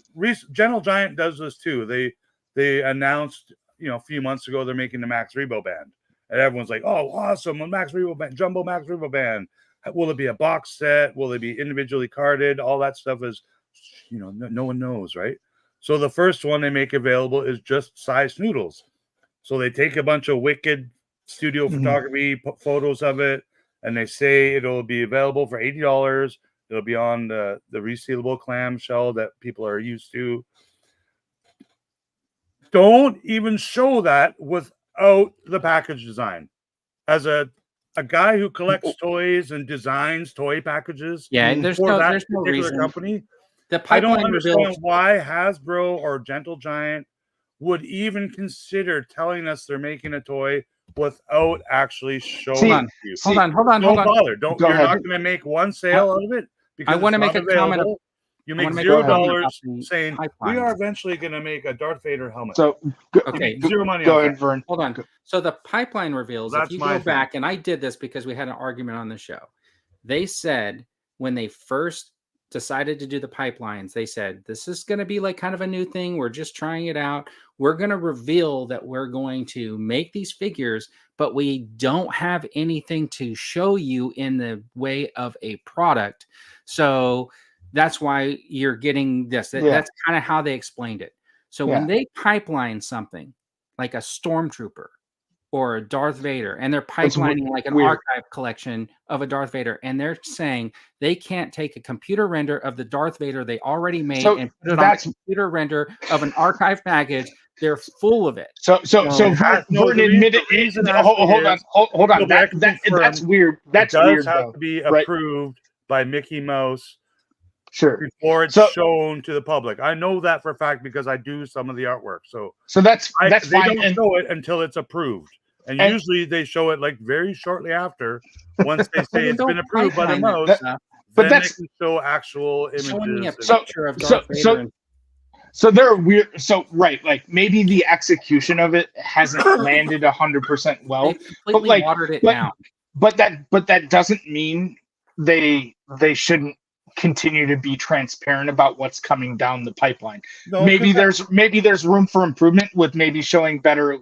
Gentle Giant does this too. They announced, a few months ago they're making the Max Rebo band, and everyone's like, "Oh, awesome! A Max Rebo band, Jumbo Max Rebo band. Will it be a box set? Will it be individually carded? All that stuff is, no one knows, right?" So the first one they make available is just size noodles. So they take a bunch of wicked studio photography photos of it, and they say it'll be available for $80. It'll be on the resealable clamshell that people are used to. Don't even show that without the package design. As a guy who collects toys and designs toy packages, there's no reason. Company, the I don't understand why Hasbro or Gentle Giant would even consider telling us they're making a toy without actually showing you. Hold on. Don't bother. You're not going to make one sale out of it. I want to make a comment. You make $0 saying we are eventually going to make a Darth Vader helmet. So zero money. Go ahead, Vern. Hold on. So the pipeline reveals. If you go back, and I did this because we had an argument on the show. They said when they first decided to do the pipelines, they said this is going to be like kind of a new thing. We're just trying it out. We're going to reveal that we're going to make these figures, but we don't have anything to show you in the way of a product. So that's why you're getting this. That's kind of how they explained it. So when they pipeline something like a Stormtrooper or a Darth Vader, and they're pipelining like an archive collection of a Darth Vader, and they're saying they can't take a computer render of the Darth Vader they already made and put it on a computer render of an archive package. They're full of it. So Vern admitted. Hold on. That's weird. That's weird. It does have to be approved by Mickey Mouse. Sure. Before it's shown to the public. I know that for a fact because I do some of the artwork. So that's fine. They don't show it until it's approved. And usually they show it like very shortly after, once they say it's been approved by the Mouse. But they can show actual images. Showing me a picture of Darth Vader. So they're weird. So like maybe the execution of it hasn't landed 100% well. They completely watered it down. But that doesn't mean they shouldn't continue to be transparent about what's coming down the pipeline. Maybe there's room for improvement with maybe showing better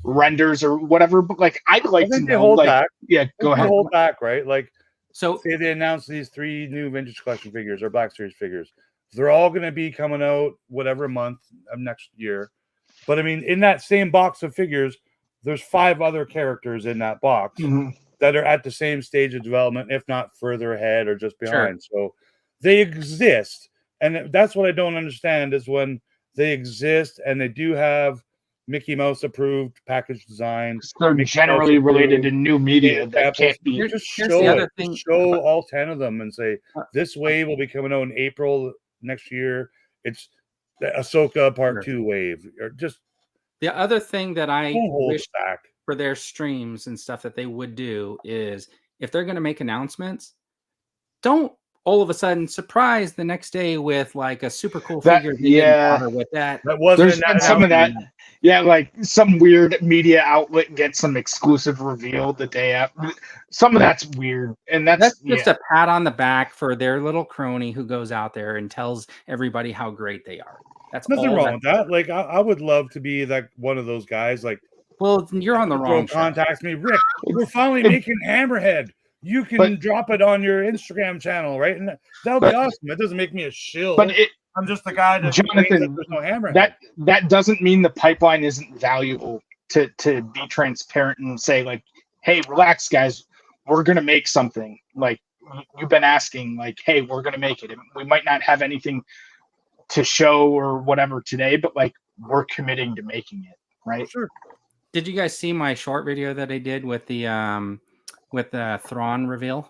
renders or whatever. But like I'd like to know. Hold back. Yeah, go ahead. Hold back, right? Like, so say they announced these 3 new vintage collection figures or Black Series figures. They're all going to be coming out whatever month of next year. But I mean, in that same box of figures, there's 5 other characters in that box that are at the same stage of development, if not further ahead or just behind. Sure. So they exist. And that's what I don't understand is when they exist and they do have Mickey Mouse approved package design. They're generally related to new media that can't be. Just show all 10 of them and say, this wave will be coming out in April next year. It's the Ahsoka Part 2 wave. Or just the other thing that I wish for their streams and stuff that they would do is if they're going to make announcements, don't all of a sudden surprise the next day with like a super cool figure. With that. There's been some of that. Yeah, like some weird media outlet gets some exclusive reveal the day after. Some of that's weird, and that's just a pat on the back for their little crony who goes out there and tells everybody how great they are. That's nothing wrong with that. Like I would love to be like one of those guys. Like, well, you're on the wrong. Contacts me, Rick. We're finally making Hammerhead. You can drop it on your Instagram channel, right? And that would be awesome. It doesn't make me a shill. But I'm just the guy that Jonathan, there's no hammerhead. that doesn't mean the pipeline isn't valuable to be transparent and say like, hey, relax, guys, we're gonna make something. Like you've been asking, like, hey, we're gonna make it. We might not have anything to show or whatever today, but like we're committing to making it, right? Sure. Did you guys see my short video that I did with the Thrawn reveal?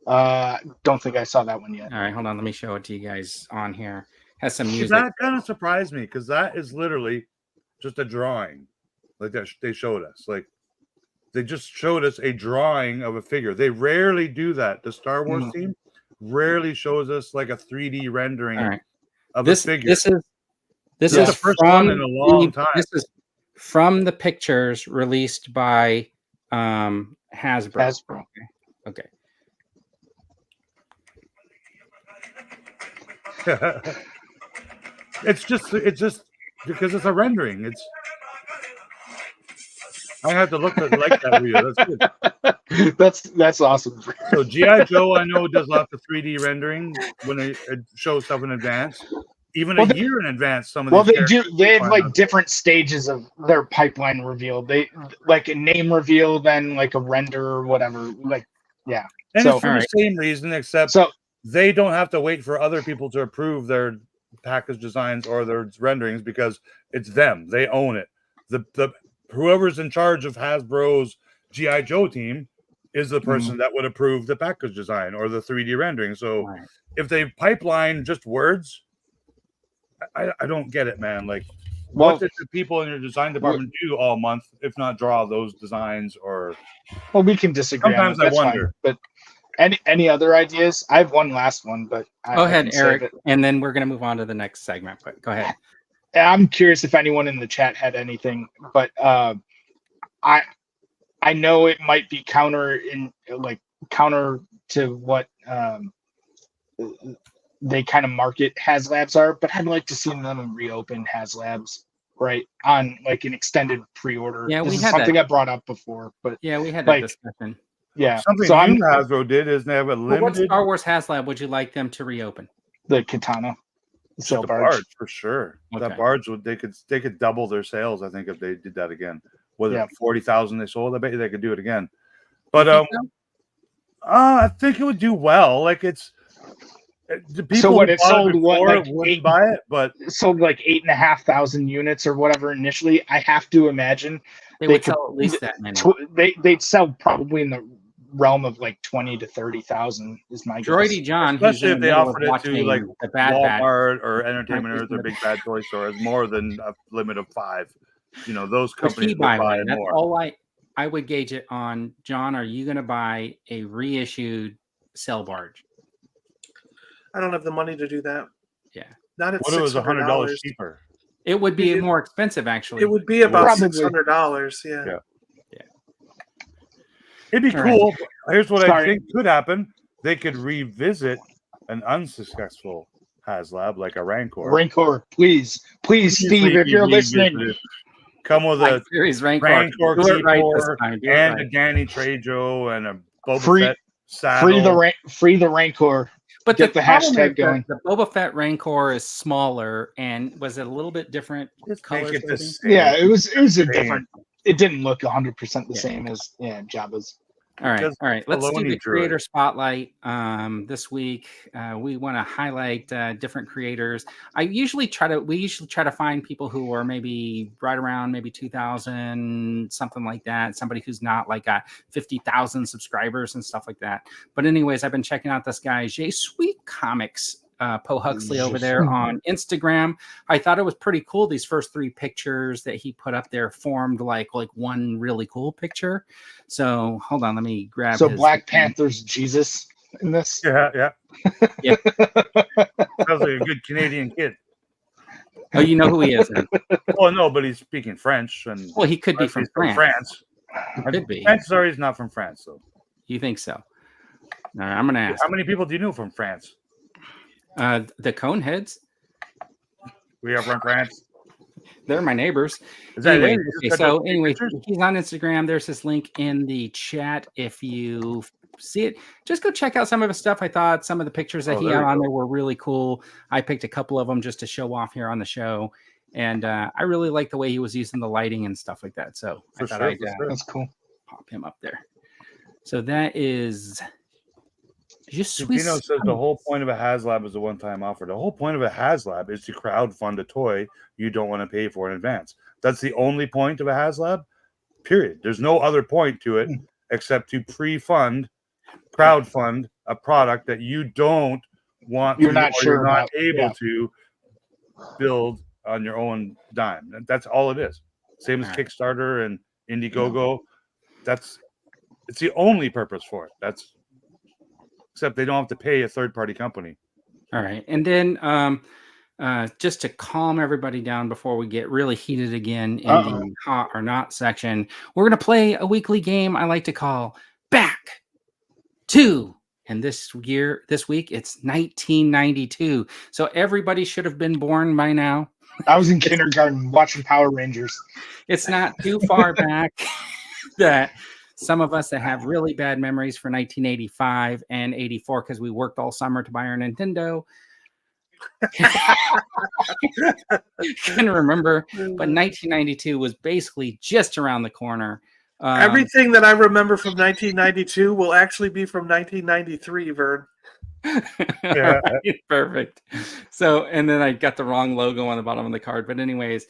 Don't think I saw that one yet. All right, hold on. Let me show it to you guys on here. Has some music. That kind of surprised me because that is literally just a drawing, like that they showed us. Like they just showed us a drawing of a figure. They rarely do that. The Star Wars team rarely shows us like a 3D rendering of a figure. This is the first one in a long time. This is from the pictures released by Hasbro. Okay. It's just because it's a rendering. I have to look at like that video. That's good. That's awesome. So GI Joe, I know, does lots of 3D rendering when it shows stuff in advance, even a year in advance. Some of these they do. They have like different stages of their pipeline reveal. They like a name reveal, then like a render or whatever. Like, yeah. And it's for the same reason, except they don't have to wait for other people to approve their package designs or their renderings because it's them. They own it. The whoever's in charge of Hasbro's GI Joe team is the person that would approve the package design or the 3D rendering. So if they pipeline just words, I don't get it, man. Like, what did the people in your design department do all month, if not draw those designs? Or we can disagree. Sometimes I wonder, but any other ideas? I have one last one, but go ahead, Eric, and then we're going to move on to the next segment. But go ahead. I'm curious if anyone in the chat had anything, but I know it might be counter to what they kind of market HasLabs are, but I'd like to see them reopen HasLabs, right, on like an extended pre-order. Yeah, this is something I brought up before, but yeah, we had that discussion. Yeah, something Hasbro did is they have a limited. What Star Wars HasLab would you like them to reopen? The Katana. The barge for sure. Okay. That barge they could double their sales. I think if they did that again. Was it 40,000 they sold? I bet you they could do it again. But I think it would do well. Like it's the people. So what it sold wouldn't buy it, but it sold like 8,500 units or whatever initially. I have to imagine they would sell at least that many. They'd sell probably in the realm of like 20 to 30,000 is my Droidy guess. John, especially if they offered it to like Walmart or Entertainment Earth or Big Bad Toy Stores, more than a limit of 5. You know, those companies would buy more. That's all I would gauge it on. John, are you going to buy a reissued cell barge? I don't have the money to do that. Yeah, not at $600. What if it was $100 cheaper? It would be more expensive, actually. It would be about $600. Yeah. It'd be cool. Here's what I think could happen. They could revisit an unsuccessful HasLab, like a Rancor. Rancor, please, Steve, if you're listening. Come with a Rancor T4 and a Danny Trejo and a Boba Fett saddle. Free the Rancor. But get the hashtag going. The Boba Fett Rancor is smaller, and was it a little bit different color? Yeah, it was a different. It didn't look 100% the same as Jabba's. All right. Let's do the creator spotlight. This week, we want to highlight different creators. We usually try to find people who are maybe right around maybe 2,000, something like that. Somebody who's not like got 50,000 subscribers and stuff like that. But anyways, I've been checking out this guy, J Sweet Comics. Poe Huxley over there on Instagram. I thought it was pretty cool. These first 3 pictures that he put up there formed like one really cool picture. So hold on, let me grab. So Black Panther's Jesus in this. Yeah. Sounds like a good Canadian kid. Oh, you know who he is? Then? Well, no, but he's speaking French, and he could be from France. Could be. Sorry, he's not from France, though. You think so? All right, I'm gonna ask. How many people do you know from France? The Coneheads. We are from France. They're my neighbors. Is that Anyway, it? okay, Just so got anyway, pictures? he's on Instagram. There's this link in the chat. If you see it, just go check out some of his stuff. I thought some of the pictures that Oh, he there had we on go. there were really cool. I picked a couple of them just to show off here on the show. And I really like the way he was using the lighting and stuff like that. So I For thought sure, I'd for sure. That's cool. pop him up there. So that is just sweet. Dino says the whole point of a HasLab is a one-time offer. The whole point of a HasLab is to crowdfund a toy you don't want to pay for in advance. That's the only point of a HasLab, period. There's no other point to it except to crowdfund a product that you don't want You're to, not or sure you're not about, able to build on your own dime. That's all it is. Same as All right. Kickstarter and Indiegogo. It's the only purpose for it. Except they don't have to pay a third-party company. All right. And then just to calm everybody down before we get really heated again in the hot or not section, we're going to play a weekly game I like to call Back to. And this week, it's 1992. So everybody should have been born by now. I was in kindergarten watching Power Rangers. It's not too far back that some of us that have really bad memories for 1985 and 84 because we worked all summer to buy our Nintendo can remember. But 1992 was basically just around the corner. Everything that I remember from 1992 will actually be from 1993, Vern. Yeah. Right, perfect. So, and then I got the wrong logo on the bottom of the card. But anyways,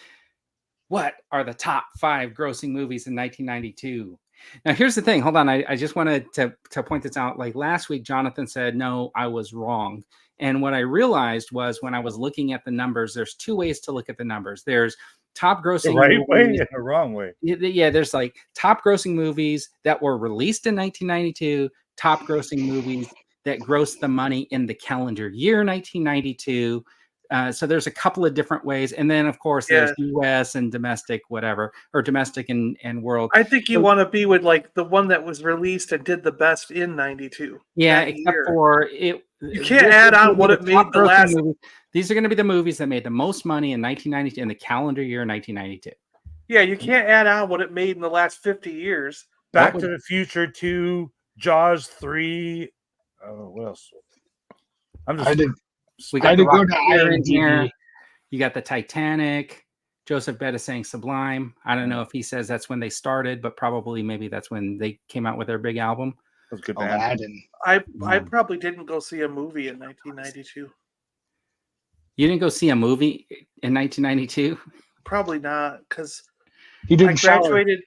what are the top 5 grossing movies in 1992? Now, here's the thing. Hold on. I just wanted to point this out. Like last week, Jonathan said, no, I was wrong. And what I realized was when I was looking at the numbers, there's 2 ways to look at the numbers. There's top grossing The right movies. way and the wrong way. Yeah, there's like top grossing movies that were released in 1992, top grossing movies that grossed the money in the calendar year 1992. So there's a couple of different ways. And then, of course, there's U.S. and domestic, whatever, or domestic and world. I think you want to be with like the one that was released and did the best in 92. Yeah, except for it. You can't add on what it made the last. Movies. These are going to be the movies that made the most money in 1992 in the calendar year 1992. Yeah, you can't add on what it made in the last 50 years. Back to the Future 2, Jaws 3. What else? We got to go to in here. IMDb. You got the Titanic. Joseph Bed is saying Sublime. I don't know if he says that's when they started, but probably maybe that's when they came out with their big album. That's good. I probably didn't go see a movie in 1992. You didn't go see a movie in 1992? Probably not, because He didn't I graduated.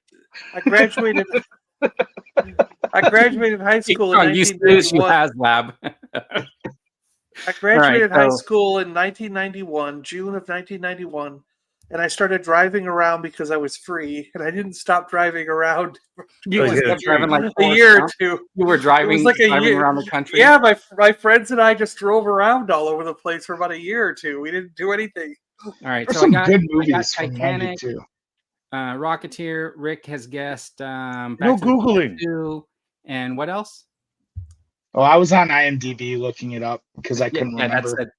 I graduated high school in 1991. I graduated high school in 1991, June of 1991, and I started driving around because I was free, and I didn't stop driving around. You kept driving like a year or two. You were driving, like driving around the country. Yeah, my friends and I just drove around all over the place for about a year or two. We didn't do anything. All right, There's so some I got good movies from Titanic, Rocketeer. Rick has guessed. No Googling. And what else? Oh, I was on IMDb looking it up because I couldn't remember.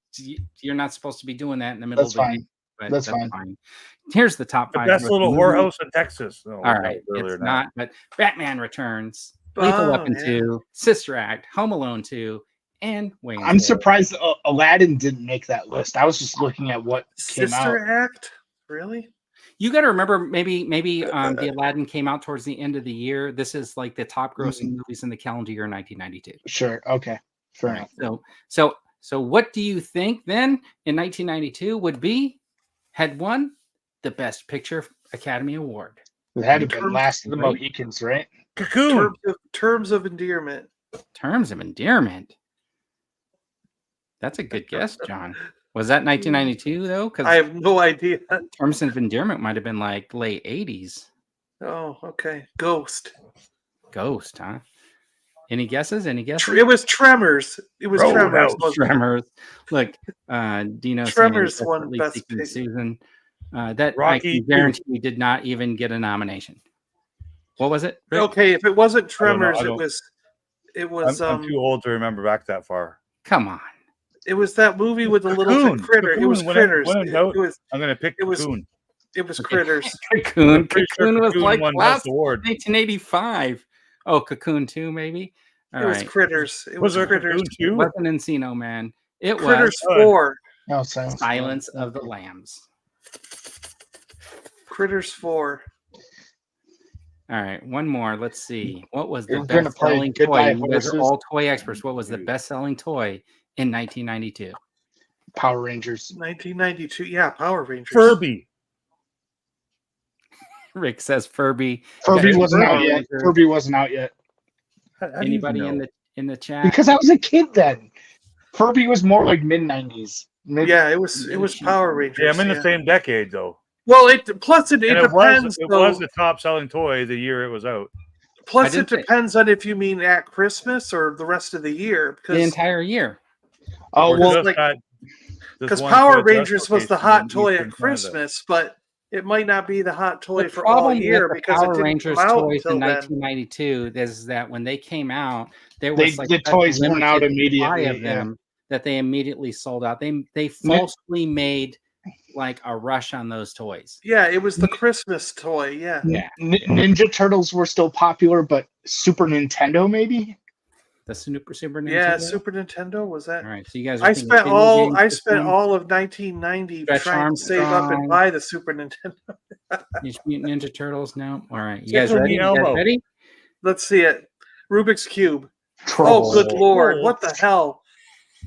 You're not supposed to be doing that in the middle of the game. But that's fine. Here's the top 5. The best little whorehouse in Texas. No, all right, it's not. But Batman Returns, Lethal Weapon 2, Sister Act, Home Alone 2, and Wayne's I'm surprised Aladdin didn't make that list. I was just looking at what came out. Sister Act? Really? You got to remember, maybe the Aladdin came out towards the end of the year. This is like the top grossing movies in the calendar year 1992. Sure. Okay. Fair enough. So what do you think then in 1992 had won the Best Picture Academy Award? It had to be Last of the Mohicans, right? Cocoon. Terms of Endearment. Terms of Endearment. That's a good guess, John. Was that 1992 though? Because I have no idea. Terms of Endearment might have been like late 80s. Oh, okay. Ghost, huh? Any guesses? It was Tremors. It was Tremors. Tremors. Look, Dino. Tremors won Best Picture. Susan. That Rocky I can guarantee you did not even get a nomination. What was it, Rick? Okay, if it wasn't Tremors, it was. I'm too old to remember back that far. Come on. It was that movie with the little critter. It was Critters. I'm going to pick Cocoon. It was Critters. Cocoon. Pretty sure Cocoon was Cocoon like won last Best Award. 1985. Oh, Cocoon 2, maybe? All It was right. Critters. It Was was there Critters. Cocoon It too? wasn't Encino Man. It Critters was 4. No, Silence. Silence of the Lambs. Critters 4. All right, one more. Let's see. What was the We're gonna play best-selling Goodbye toy? You guys are Horses. all toy experts. What was the best-selling toy in 1992? Power Rangers. 1992. Yeah, Power Rangers. Furby. Rick says Furby. Furby Okay, wasn't out Power yet. Rangers. Furby wasn't out yet. How do you Anybody know? in the chat? Because I was a kid then. Furby was more like mid-90s. Yeah, it was Power Rangers. Yeah, I'm in the same decade though. Well, it depends. And it Though, was the top selling toy the year it was out. plus, I it didn't say- depends on if you mean at Christmas or the rest of the year. The entire year. Oh, Or well, just like- that- this Because one Power toy Rangers just was the location hot in toy Eastern at Canada. Christmas, but it might not be the hot toy The for all problem year with the because it Power didn't Rangers come out toys until in then. 1992 is that when they came out, there They- was like the such toys weren't out limited supply immediately, of them that they immediately sold out. They falsely made like a rush on those toys. Yeah, it was the Christmas toy. Yeah. Yeah. Ninja Turtles were still popular, but Super Nintendo maybe? The Super Nintendo. Yeah, Super Nintendo was that. All right, so you guys. Are I thinking spent video all game I system, spent all of 1990 Stretch trying to save up Armstrong. and buy the Super Nintendo. Teenage Mutant Ninja Turtles. No, all right. You Tickle guys ready? me You guys elbow. ready? Let's see it. Rubik's Cube. Trolls. Oh, good lord! Trolls. What the hell?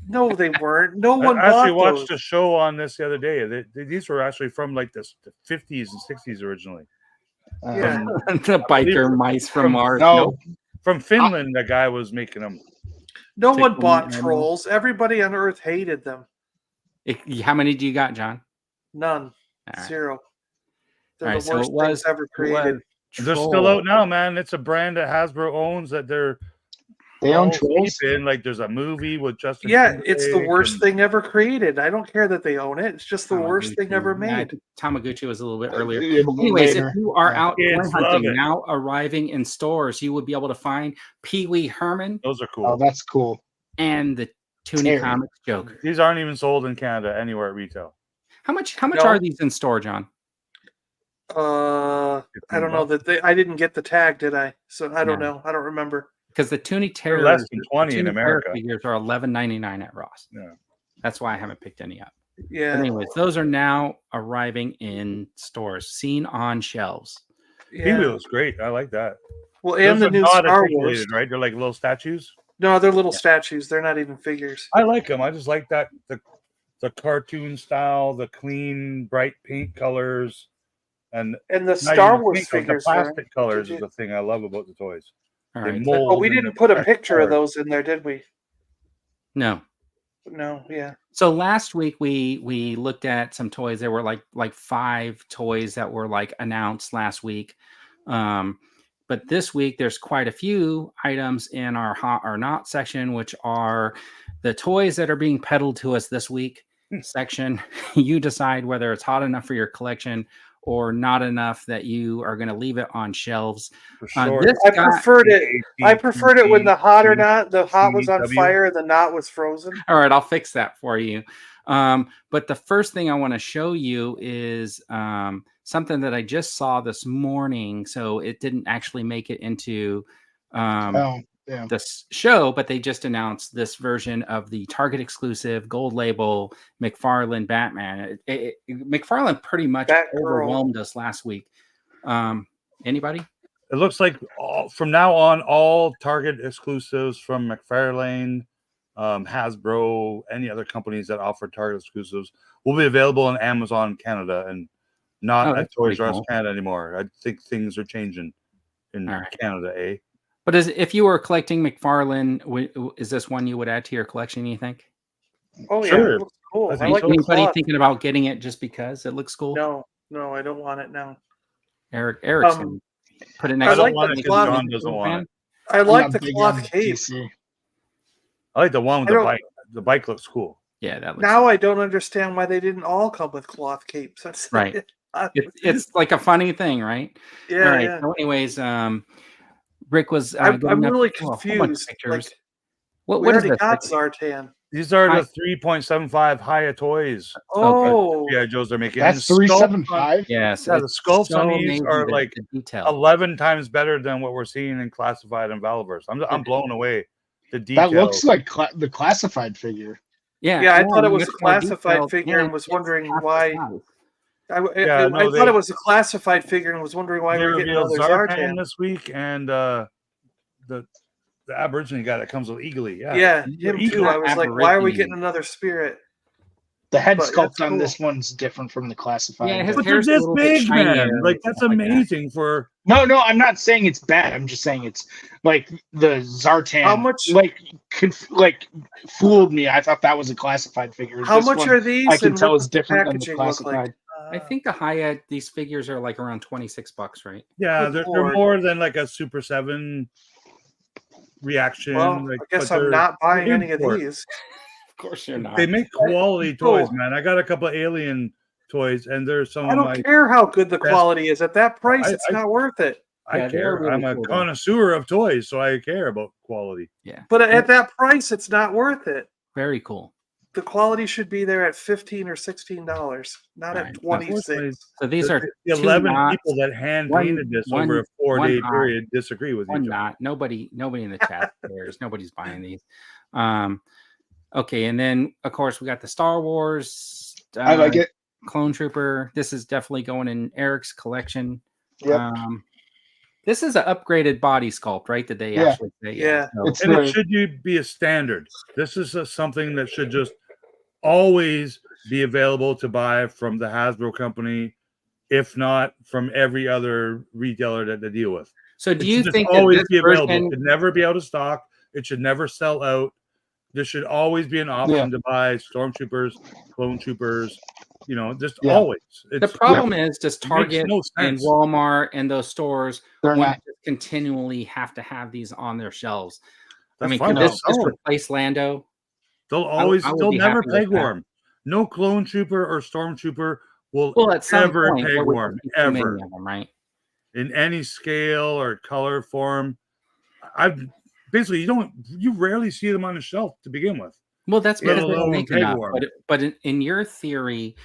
No, they weren't. No one I actually bought watched those. a show on this the other day. These were actually from like the 50s and 60s originally. Yeah. The biker mice from Mars. No, Nope. From Finland, the guy was making them. No one Tickle bought me elbow. trolls. Everybody on Earth hated them. How many do you got, John? None. All right. 0. They're All right, the so worst it was- things ever it created. was They're still Troll. out now, man. It's a brand that Hasbro owns that they're they own all Trolls. deep in. Like there's a movie with Justin. Yeah, it's the Timberlake worst and- thing ever created. I don't care that they own it. It's just the worst thing Tamaguchi. ever Yeah, I made. think Tamaguchi was a little bit earlier. Yeah, but Anyways, later. if you are out Kids toy love hunting it. now arriving in stores, you would be able to find Pee Wee Herman Those are cool. Oh, that's cool. and the Toonie Terry. Comics Joker. These aren't even sold in Canada anywhere at retail. How much No. are these in store, John? I don't know that I didn't get the tag, did I? So I don't know. I don't remember. Because the Toonie They're Terror less than 20 in Toonie Terror America. figures are $11.99 at Ross. Yeah. That's why I haven't picked any up. Yeah. But anyways, those are now arriving in stores, seen on shelves. Pee-wee Yeah. looks great. I like that. Well, and Those the are new not Star Wars. articulated, right? They're like little statues. No, they're little statues. They're not even figures. I like them. I just like that the cartoon style, the clean, bright paint colors, and And the not Star even Wars paint colors, figures. The are- plastic colors did is you- the thing I love about the toys. All They right. mold Oh, we in didn't the put a fresh picture of color. those in there, did we? No. No. Yeah. So last week we looked at some toys. There were like 5 toys that were like announced last week. But this week there's quite a few items in our hot or not section, which are the toys that are being peddled to us this week section. You decide whether it's hot enough for your collection or not enough that you are going to leave it on shelves. For sure. This I guy- preferred it. I preferred it when the hot or not, the hot was on CW. fire and the not was frozen. All right, I'll fix that for you. But the first thing I want to show you is something that I just saw this morning. So it didn't actually make it into Oh, yeah. this show, but they just announced this version of the Target exclusive gold label McFarlane Batman. McFarlane pretty much Batgirl. overwhelmed us last week. Anybody? It looks like from now on, all Target exclusives from McFarlane, Hasbro, any other companies that offer Target exclusives will be available on Amazon Canada and not Oh, at that's Toys pretty R Us cool. Canada anymore. I think things are changing in All right. Canada, eh? But if you were collecting McFarlane, is this one you would add to your collection, you think? Oh yeah, Sure. it looks cool. I I, think like so. the Anybody cloth. thinking about getting it just because it looks cool? No, I don't want it now. Eric's Um, gonna put it I next don't like want the it 'cause cloth. John doesn't want it. I I'm like not the big cloth on cape. DC. I like the one with I the don't- bike. The bike looks cool. Yeah, that looks Now I don't understand why they didn't all come with cloth capes. That's Right. It's like a funny thing, right? yeah, All right. yeah. So anyways, Rick was. I'm getting up really a whole bunch of confused. pictures. Like, What we is already this? got Like, Zartan. These are the 3.75 Haya toys. Oh, yeah, Joe's they're making. That's 375. Yes, Yeah, the it's sculpts so on these amazing, are the- like the detail. 11 times better than what we're seeing in Classified and Valiverse. I'm blown away. The detail. That looks like the classified figure. yeah. I thought it was a much more classified detailed, figure and was it's wondering half the why. size. I thought it was a classified figure and was wondering why they we're getting revealed another Zartan Zartan. this week, and the Aborigine guy that comes with Eagly. Yeah, him too. I was like, why are we getting another spirit? The head But sculpt that's on cool. this one's different from the classified. Yeah, his But they're hair's a this little bit big, shinier man. and Like that's stuff like that. amazing for. No, I'm not saying it's bad. I'm just saying it's like the Zartan. How much- like fooled me. I thought that was a classified figure. How This much one, are these? I can and tell what is does the different than the packaging look like? classified. I think the Haya, these figures are like around $26, right? Yeah, Good they're Lord. more than like a Super 7 reaction. Well, like, I guess but I'm not buying they're any of import. these. Of course you're not. They make quality Oh. toys, man. I got a couple of Alien toys, and there's some I of don't my. care how good the best- quality is. At that price, I- it's not worth it. I Yeah, they're care. really I'm a cool, though. connoisseur of toys, so I care about quality. But at that price, it's not worth it. Very cool. The quality should be there at $15 or $16, not Right. at 26. So these are The two 11 knots, people that hand one- painted this one- over a 4-day one period disagree with one each other. knot. Nobody in the chat cares. Nobody's buying these. Okay, and then of course we got the Star Wars. I like it. Clone Trooper. This is definitely going in Eric's collection. Yep. This is an upgraded body sculpt, right? That they Yeah. actually say. Yeah. So- It's And the- it should be a standard. This is something that should just always be available to buy from the Hasbro company, if not from every other retailer that they deal with. So do It you should just think that always this be available? version, It should never be out of stock. It should never sell out. There should always be an option to buy Stormtroopers, Clone Troopers, just Yeah. always. the problem is, does makes Target no and sense. Walmart and those stores They're want not. to continually have to have these on their shelves? That's I mean, fine. can this They'll just sell 'em. replace Lando? They'll would be never happy with peg that. warm. No Clone Trooper or Stormtrooper will Well, at some ever point, peg there would warm, be too many ever. of them, right? In any scale or color form. You rarely see them on the shelf to begin with. Well, that's Let because they don't alone make peg enough. warm. But in your theory,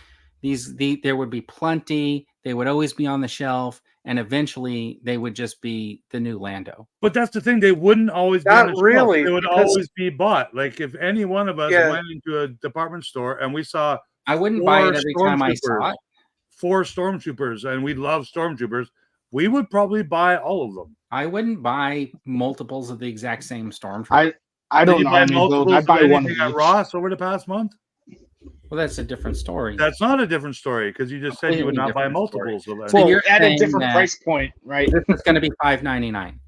there would be plenty. They would always be on the shelf, and eventually they would just be the new Lando. But that's the thing; they wouldn't always be Not on the really, shelf. They would because- always be bought. Like if any one of us Yeah. went into a department store and we saw I wouldn't buy it 4 every time I saw Stormtroopers, it. 4 Stormtroopers, and we love Stormtroopers, we would probably buy all of them. I wouldn't buy multiples of the exact same Stormtrooper. I Did don't you know buy any of those. multiples I of buy one anything at each. Ross over the past month? Well, that's a different story. That's not a different story because you just said you would Completely not buy different story. multiples of So anything. you're Well, at a saying different that- price point, right? This is going to be $5.99.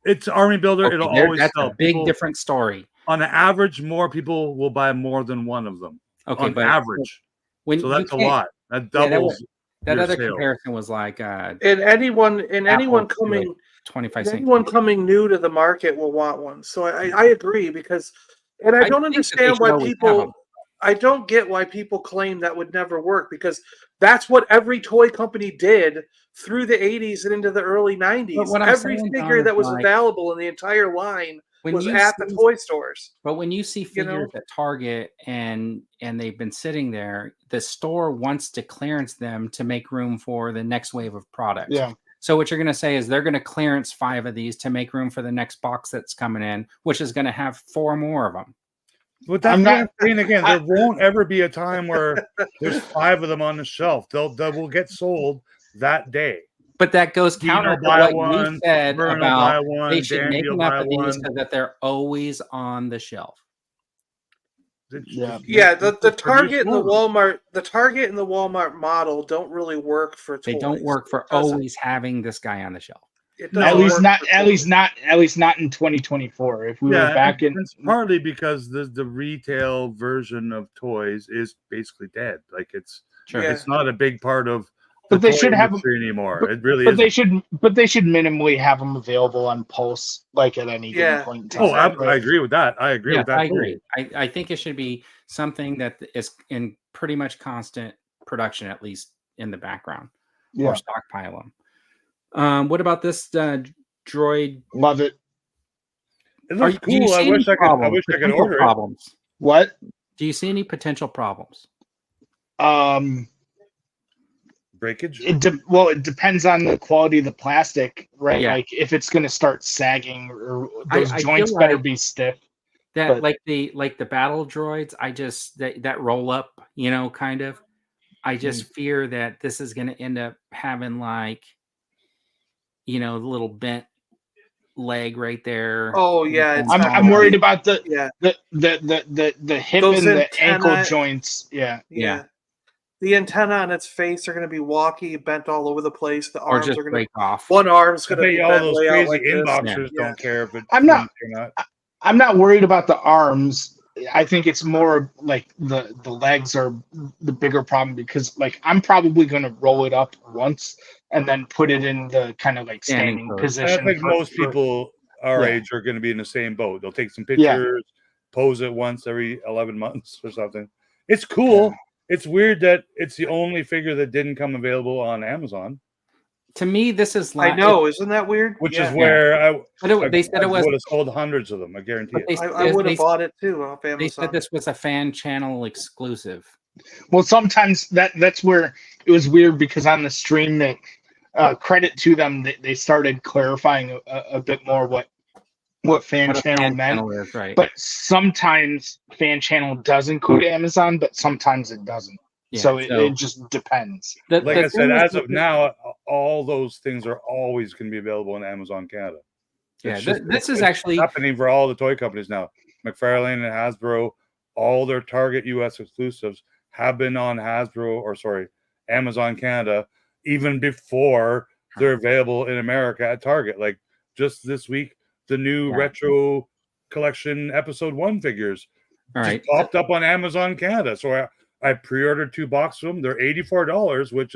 It's Army Builder. Okay, It'll always that's sell. a big People- different story. On average, more people will buy more than one of them. Okay, On but average. when So you that's a can't- lot. That Yeah, that doubles That your other sales. comparison was like And anyone Apple, coming 25 cents. anyone coming new to the market will want one. So I agree because, and I don't think that they understand should why always have people. them. I don't get why people claim that would never work because that's what every toy company did through the 80s and into the early 90s. But what I'm Every saying, figure John, that is was like, available in the entire line when was you at the see- toy stores. But when you see You know? figures at Target and they've been sitting there, the store wants to clearance them to make room for the next wave of products. Yeah. So what you're going to say is they're going to clearance 5 of these to make room for the next box that's coming in, which is going to have 4 more of them. But that's I'm what I'm not- saying again. There won't ever be a time where there's 5 of them on the shelf. They will get sold that day. But that goes Dino counter to buy what one, you said Vern will buy about one, they should Dan make will enough buy of these one. so that they're always on the shelf. Yeah. Yeah, the Produce Target and the more. Walmart model don't really work for toys. They don't work for It doesn't. always having this guy on the shelf. It No, At doesn't least work not. for At toys. least not in 2024. If we were back in, it's partly because the retail version of toys is basically dead. Like it's Sure. Yeah. it's not a big part of the But they toy should have- industry anymore. but- It really but is. they should minimally have them available on Pulse, like at any given Yeah. point in time. Oh, I agree with that. I agree with that. I totally. agree. I think it should be something that is in pretty much constant production, at least in the background, Yeah, or stockpile them. What about this droid? love it. It looks Do you cool. I see wish any I could. I wish I could potential order it. problems? What? Do you see any potential problems? Breakage. It depends on the quality of the plastic, right? Yeah. Like if it's going to start sagging, or those I joints feel better like be stiff. That But- like the battle droids, I just that roll up, kind of. I just fear that this is going to end up having like, the little bent leg right there. Oh yeah, it's not I'm gonna worried be- about the yeah. the hip Those and the ankle antenna- joints. Yeah. Yeah. The antenna on its face are going to be wonky, bent all over the place. The Or arms just are going break off. One arm's I going to bet be you all bent those way out crazy like this. inboxers Yeah. don't care if it's I'm not- or not. I'm not worried about the arms. I think it's more like the legs are the bigger problem, because like I'm probably going to roll it up once and then put it in the kind of like standing pose. position. I think most for- people our Yeah. age are going to be in the same boat. They'll take some Yeah. pictures, pose it once every 11 months or something. It's cool. It's weird that it's the only figure that didn't come available on Amazon. To me, this is like I know, isn't that weird? Which Yeah. is where they said it was. would have sold hundreds of them. I guarantee But it. I would have bought it too off They Amazon. said this was a fan channel exclusive. Well, sometimes that's where it was weird, because on the stream, that credit to them, they started clarifying a bit more what fan What a channel fan meant. channel is, right? But sometimes fan channel does include Amazon, but sometimes it doesn't. Yeah, so it just depends. Like I said, thing as with of now, all those things are always going to be available on Amazon Canada. Yeah, It's just- this is it's actually happening for all the toy companies now. McFarlane and Hasbro, all their Target US exclusives have been on Amazon Canada, even before they're available in America at Target. Like just this week, the new retro collection episode 1 figures just popped up on Amazon Canada. So I pre-ordered 2 boxes of them. They're $84, which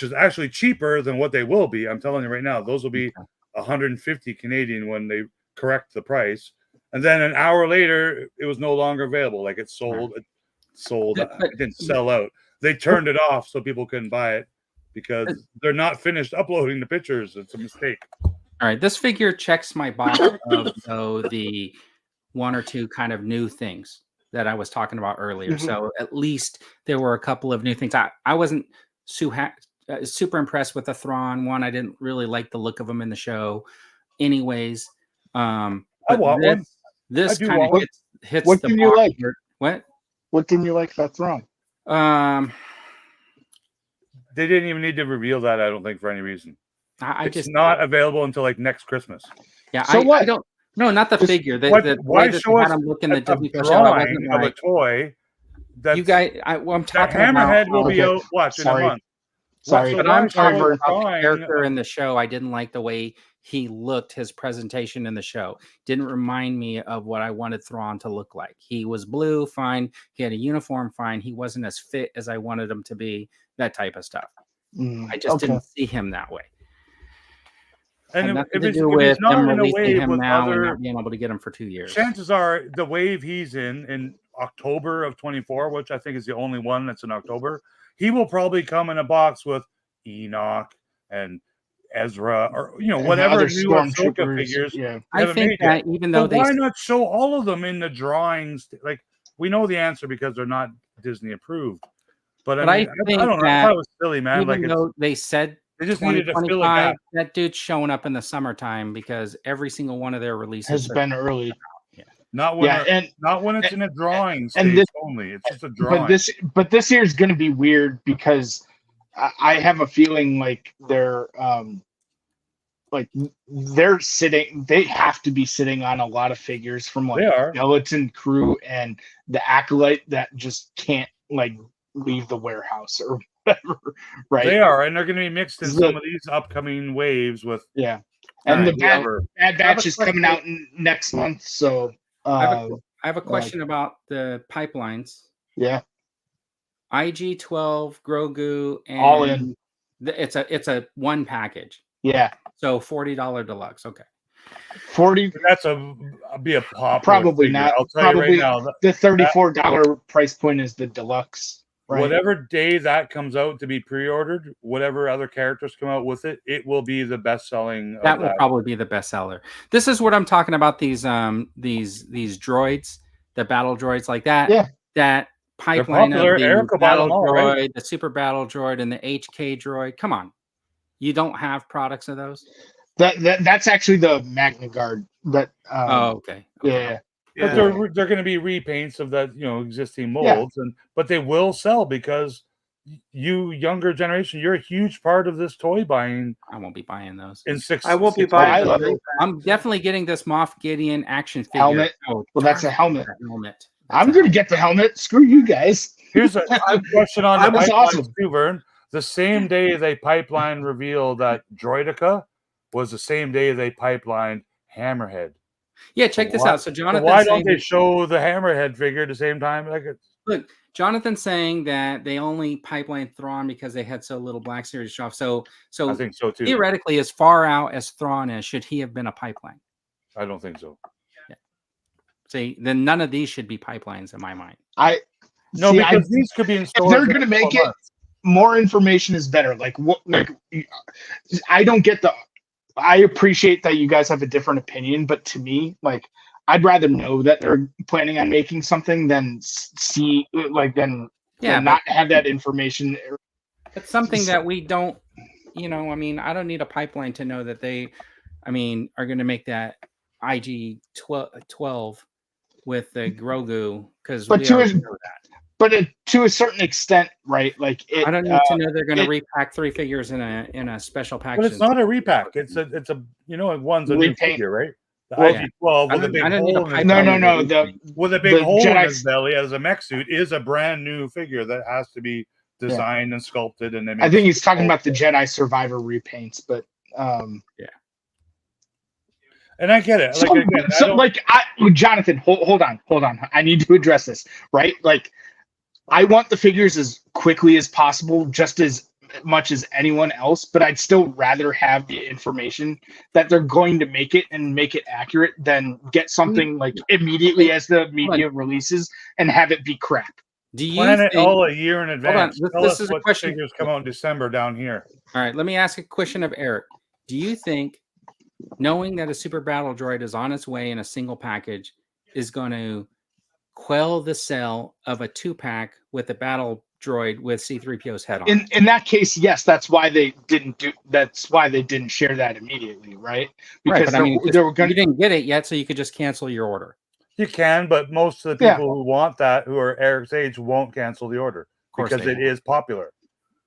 is actually cheaper than what they will be. I'm telling you right now, those will be 150 Canadian when they correct the price. And then an hour later, it was no longer available. Like it sold. It didn't sell out. They turned it off so people couldn't buy it because they're not finished uploading the pictures. It's a mistake. All right, this figure checks my box of the 1 or 2 kind of new things that I was talking about earlier. Mm-hmm. So at least there were a couple of new things. I wasn't super impressed with the Thrawn one. I didn't really like the look of him in the show. Anyways, I want one. This I do kind of want hits What the didn't you box. like? What? What didn't you like about Thrawn? They didn't even need to reveal that, I don't think, for any reason. I It's just not available until like next Christmas. yeah. So I what? don't. No, not the figure. The way why that show they us had him look in the a Disney Plus show, I drawing wasn't of a like, toy? you guys. I'm That talking Hammerhead about. will be Okay. out. Watch in Sorry. a month. Sorry. So But I'm why show talking a about the drawing character of- in the show. I didn't like the way he looked, his presentation in the show. Didn't remind me of what I wanted Thrawn to look like. He was blue, fine. He had a uniform, fine. He wasn't as fit as I wanted him to be, that type of stuff. I just didn't see him that way. And Had nothing if to it's, do if with it's not them in a releasing wave him with now and other, not being able to get him for 2 years. chances are the wave he's in October of 24, which I think is the only one that's in October, he will probably come in a box with Enoch and Ezra or whatever other new Ahsoka stormtroopers, figures. yeah. I think that even though why not show all of them in the drawings? Like we know the answer because they're not Disney approved. But I think don't know. I that thought it was silly, man. even Like though they said they just needed to fill a 2025, gap. that dude's showing up in the summertime because every single one of their releases Has been early. Not when Yeah, and not when it's in a drawing stage and this- only. It's just a drawing. but this year is going to be weird because I have a feeling like they're they have to be sitting on a lot of figures from like They are. Skeleton Crew and the Acolyte that just can't like leave the warehouse or whatever, right? They are, and they're going to be mixed in The- some of these upcoming waves with. Yeah, and All the right, Bad Batch is coming out next month, so I have a question about the pipelines. yeah, IG-12, Grogu, and all in. It's a one package, Yeah, so $40 deluxe. Okay, 40. That's be a pop. Probably figure. not. I'll tell Probably you right now. the $34 price point is the deluxe. Right. Whatever day that comes out to be pre-ordered, whatever other characters come out with it, it will be the best selling. That will probably be the bestseller. This is what I'm talking about. These droids, the battle droids like that. Yeah. That pipeline of the Erica battle all, droid, right? the super battle droid, and the HK droid. Come on, you don't have products of those? That's actually the Magna Guard. That. Okay. Yeah. But they're going to be repaints of that, existing molds, but they will sell because you younger generation, you're a huge part of this toy buying. I won't be buying those. I won't be buying those. I'm definitely getting this Moff Gideon action figure. Helmet. Oh, well, that's a helmet. Helmet. I'm going to get the helmet. Screw you guys. Here's a question on that was awesome. too, Vern. The same day they pipeline revealed that Droidica was the same day they pipelined Hammerhead. Yeah, check this out. So Jonathan, why don't they show the Hammerhead figure at the same time? Look, Jonathan's saying that they only pipelined Thrawn because they had so little Black Series show off. So I think so too. Theoretically, as far out as Thrawn is, should he have been a pipeline? I don't think so. Yeah. See, then none of these should be pipelines in my mind. Because these could be in stores. If they're going to make it, more information is better. I don't get I appreciate that you guys have a different opinion, but to me, I'd rather know that they're planning on making something than not have that information. It's something that we don't, I don't need a pipeline to know that they, are going to make that IG 12 with the Grogu because we already know that. But to a certain extent, right? I don't need to know they're going to repack 3 figures in a special package. But it's not a repack. It's a one's a new figure, right? The IG-12 with a big hole. With a big hole in his belly as a mech suit is a brand new figure that has to be designed and sculpted. And then I think he's talking about the Jedi Survivor repaints, but And I get it. Jonathan, hold on. I need to address this, right? I want the figures as quickly as possible, just as much as anyone else, but I'd still rather have the information that they're going to make it and make it accurate than get something immediately as the media releases and have it be crap. Do you plan it all a year in advance? This is a question. Figures come out in December down here. All right, let me ask a question of Eric. Do you think knowing that a super battle droid is on its way in a single package is going to quell the sale of a 2-pack with a battle droid with C-3PO's head on? In that case, yes, that's why they didn't share that immediately, right? Because you didn't get it yet, so you could just cancel your order. You can, but most of the people who want that, who are Eric's age, won't cancel the order because it is popular.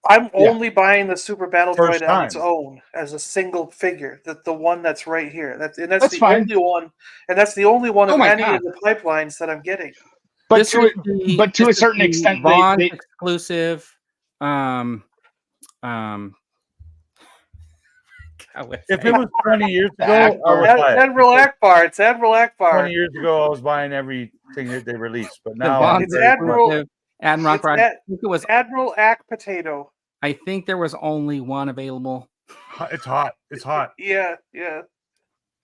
I'm only buying the Super Battle Droid on its own as a single figure. The one that's right here. That's the fine. only one, and that's the only one of any of the pipelines that I'm getting. But to a certain extent, they exclusive. If it was 20 years ago, Admiral Akbar. It's Admiral Akbar. 20 years ago, I was buying everything that they released, but now it's Admiral. I think it was Admiral Ack Potato. I think there was only one available. It's hot. It's hot. Yeah.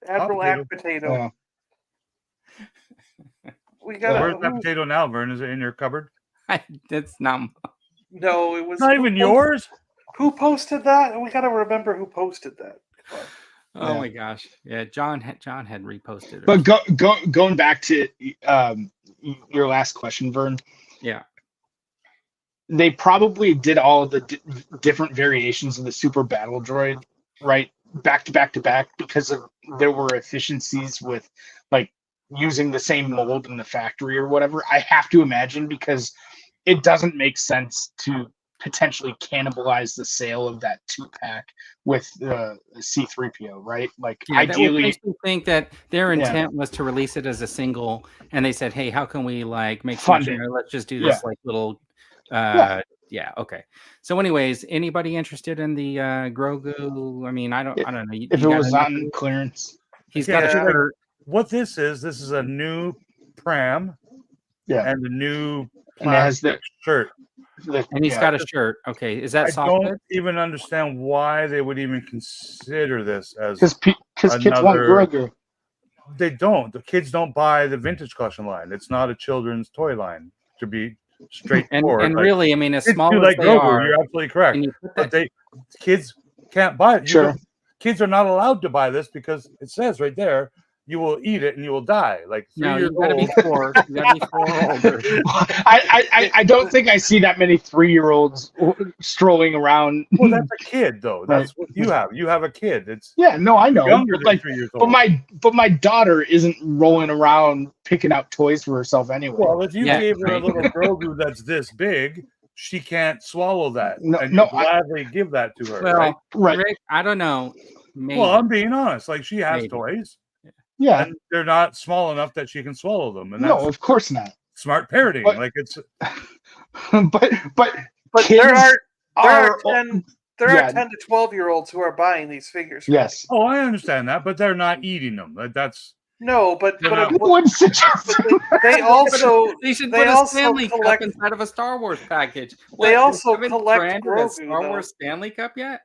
Admiral Ack Potato. Where's that potato now, Vern? Is it in your cupboard? It's not. No, it was not even yours. Who posted that? We got to remember who posted that. Oh my gosh! Yeah, John had reposted it. But going back to your last question, Vern. Yeah. They probably did all of the different variations of the Super Battle Droid, right, back to back because there were efficiencies with using the same mold in the factory or whatever. I have to imagine because it doesn't make sense to potentially cannibalize the sale of that 2-pack with C-3PO, right? Ideally, that would think that their intent was to release it as a single, and they said, "Hey, how can we make fun? Let's just do this little." Okay. So, anyways, anybody interested in the Grogu? I don't know. If it was on clearance, he's got a shirt. What this is a new pram, and a new plastic shirt, and he's got a shirt. Okay, is that soft? I don't even understand why they would even consider this as because kids want Grogu. They don't. The kids don't buy the vintage collection line. It's not a children's toy line to be. straightforward. And like, really, I mean, as kids small do as like they Grogu. are, You're absolutely correct. and you put But that, kids can't buy it. Sure. Kids are not allowed to buy this because it says right there, you will eat it and you will die. Like 3 no, years you got to be old. 4. You got to be 4 or older. I don't think I see that many 3-year-olds strolling around. Well, that's a kid though. Right. That's what you have. You have a kid. It's Yeah, no, I know. younger But than like, 3 years but old. my daughter isn't rolling around picking out toys for herself anyway. Well, if you Yeah, gave her a right. little Grogu that's this big, she can't swallow that. No, and no, you gladly give that to her, Well, right? right. Rick, I don't know. Maybe. Well, I'm being honest. Like she has Maybe. toys, Yeah. and they're not small enough that she can swallow them. And No, that's of course not. smart parenting. But- like it's but But kids there are are 10 yeah. 10 to 12-year-olds who are buying these figures. yes. oh, I understand that, but they're not eating them. Like that's No, but They're but, not- Who would suggest they also They should they put a also Stanley collect- Cup inside of a Star Wars package. They also haven't collect branded a Grogu, Star though. Wars Stanley Cup yet?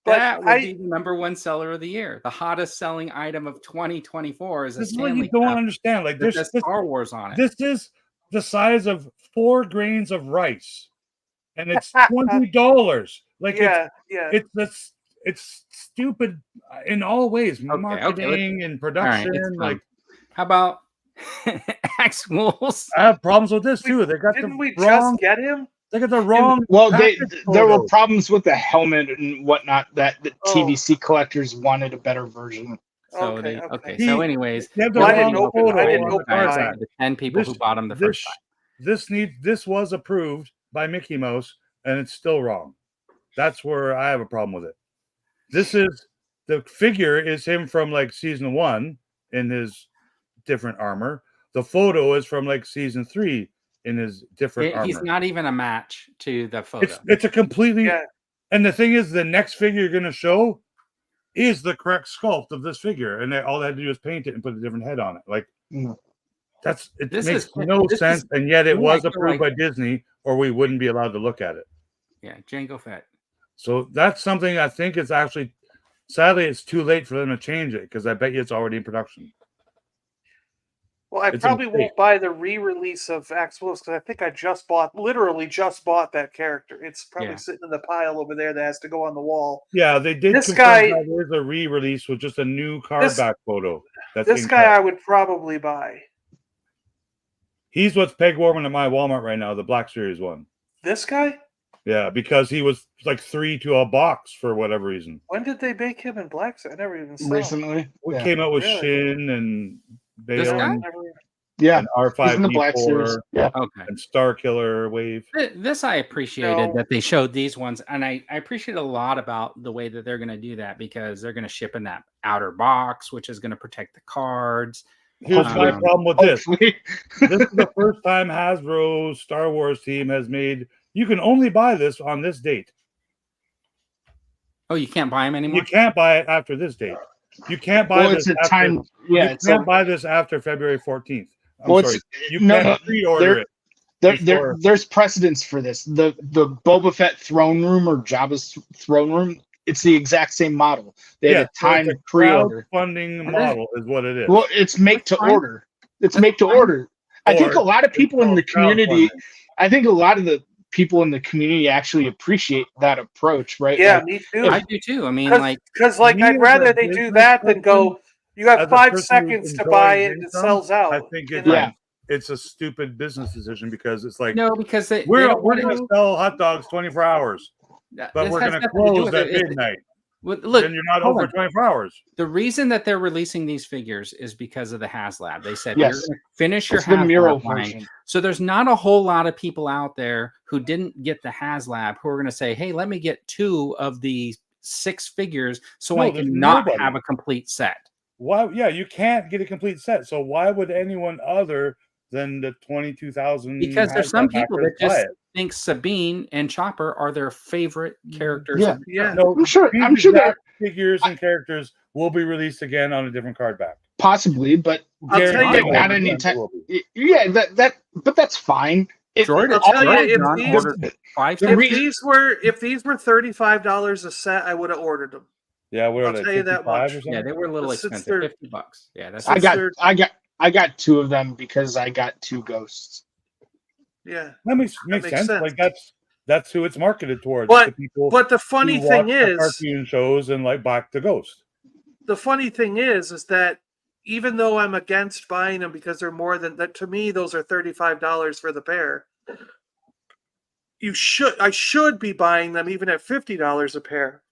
But That would I- be the #1 seller of the year. The hottest selling item of 2024 is a this is what Stanley you don't Cup understand. Like that there's says Star Wars on it. this is the size of 4 grains of rice, and it's $20. Like yeah. it's stupid in all ways, okay, marketing and All right, production. it's fine. Like How about Axwolves? I have problems with this too. They got Didn't the we wrong. just get him? They got the wrong. Well, package there were photos. problems with the helmet and whatnot that the Oh. TVC collectors wanted a better version. So Okay, the, okay. okay. So anyways, They have the Well, I wrong didn't open- photo I didn't on the open card mine. back. the 10 people who bought them the first time. This was approved by Mickey Mouse, and it's still wrong. That's where I have a problem with it. This is the figure is him from like season 1 in his different armor. The photo is from like season 3 in his different armor. He's not even a match to the photo. It's a completely. Yeah. And the thing is, the next figure you're going to show is the correct sculpt of this figure, and all they had to do is paint it and put a different head on it. Like Mm. it This makes is- no this sense, is- and yet it yeah, was I feel approved like- by Disney, or we wouldn't be allowed to look at it. Yeah, Jango Fett. So that's something I think is actually, sadly, it's too late for them to change it because I bet you it's already in production. Well, I It's a probably mistake. won't buy the re-release of Axe Wolves because I think I literally just bought that character. It's probably Yeah. sitting in the pile over there that has to go on the wall. Yeah, they did. This confirm guy- that there's a re-release with just a new card back photo. That's This in guy cut. I would probably buy. He's what's peg warming at my Walmart right now, the Black Series one. This guy? Yeah, because he was like 3 to a box for whatever reason. When did they make him in black? I never even saw him. Recently. We Yeah. came out with Really? Shin and This guy? Bale Never- Yeah. and R5 He's in the Black Series. Yeah. Okay. and Star Killer Wave. This I appreciated No. that they showed these ones, and I appreciate a lot about the way that they're going to do that because they're going to ship in that outer box, which is going to protect the cards. Here's my Um, problem with this. Hopefully. This is the first time Hasbro Star Wars Team has made. You can only buy this on this date. Oh, you can't buy them anymore. You can't buy it after this date. You can't buy Well, this it's a after, time. Yeah. you It's can't a, buy this after February 14th. I'm well, sorry. it's, You no, can't no, pre-order there- it. there's precedence for this. The Boba Fett throne room or Jabba's throne room. It's the exact same model. They had a so it's timed pre-order. crowdfunding model is what it is. Well, it's make to fine. order. It's That's make to fine. order. I think Or a lot of people in the it's called community. crowdfunding. I think a lot of the people in the community actually appreciate that approach, right? Yeah, Like, me too. I do too. I mean, like, Because like Me I'd as rather a they do business that than go. person, You have as a 5 person seconds who's to buy it enjoying and it income, sells out. I think you it's know? Yeah. it's a stupid business decision because it's like no, because they we're don't want going to sell hot dogs 24 hours, but we're going to close at midnight. Look, Then you're not hold over on. 24 hours. The reason that they're releasing these figures is because of the HasLab. They said, Yes. you're going to finish your it's the mural HasLab line. version. So there's not a whole lot of people out there who didn't get the HasLab who are going to say, hey, let me get 2 of the 6 figures so No, I there's can not nobody. have a complete set. Why? Yeah, you can't get a complete set. So why would anyone other than the 22,000? Because there's some people that buy just it? think Sabine and Chopper are their favorite characters. Yeah. of the Yeah. No, I'm sure. these I'm sure that exact figures and characters will be released again on a different card back. possibly, but I'll tell you, Guaranteed, not 100% anytime. will be. Yeah, but that's fine. Jordan, I'll tell you, Jordan if John these- ordered 5 The sets. If these were $35 a set, I would have ordered them. Yeah, what are I'll they? tell you that 55 much. or something? Yeah, they were a little Since expensive, they're- $50. Yeah, that's I Since got they're- I got 2 of them because I got 2 ghosts. Yeah. That makes makes sense. sense. Like that's who it's marketed towards. But the people but the funny who thing watch the is, cartoon shows and like back to Ghost. the funny thing is that even though I'm against buying them because they're more than that, to me those are $35 for the pair. I should be buying them even at $50 a pair.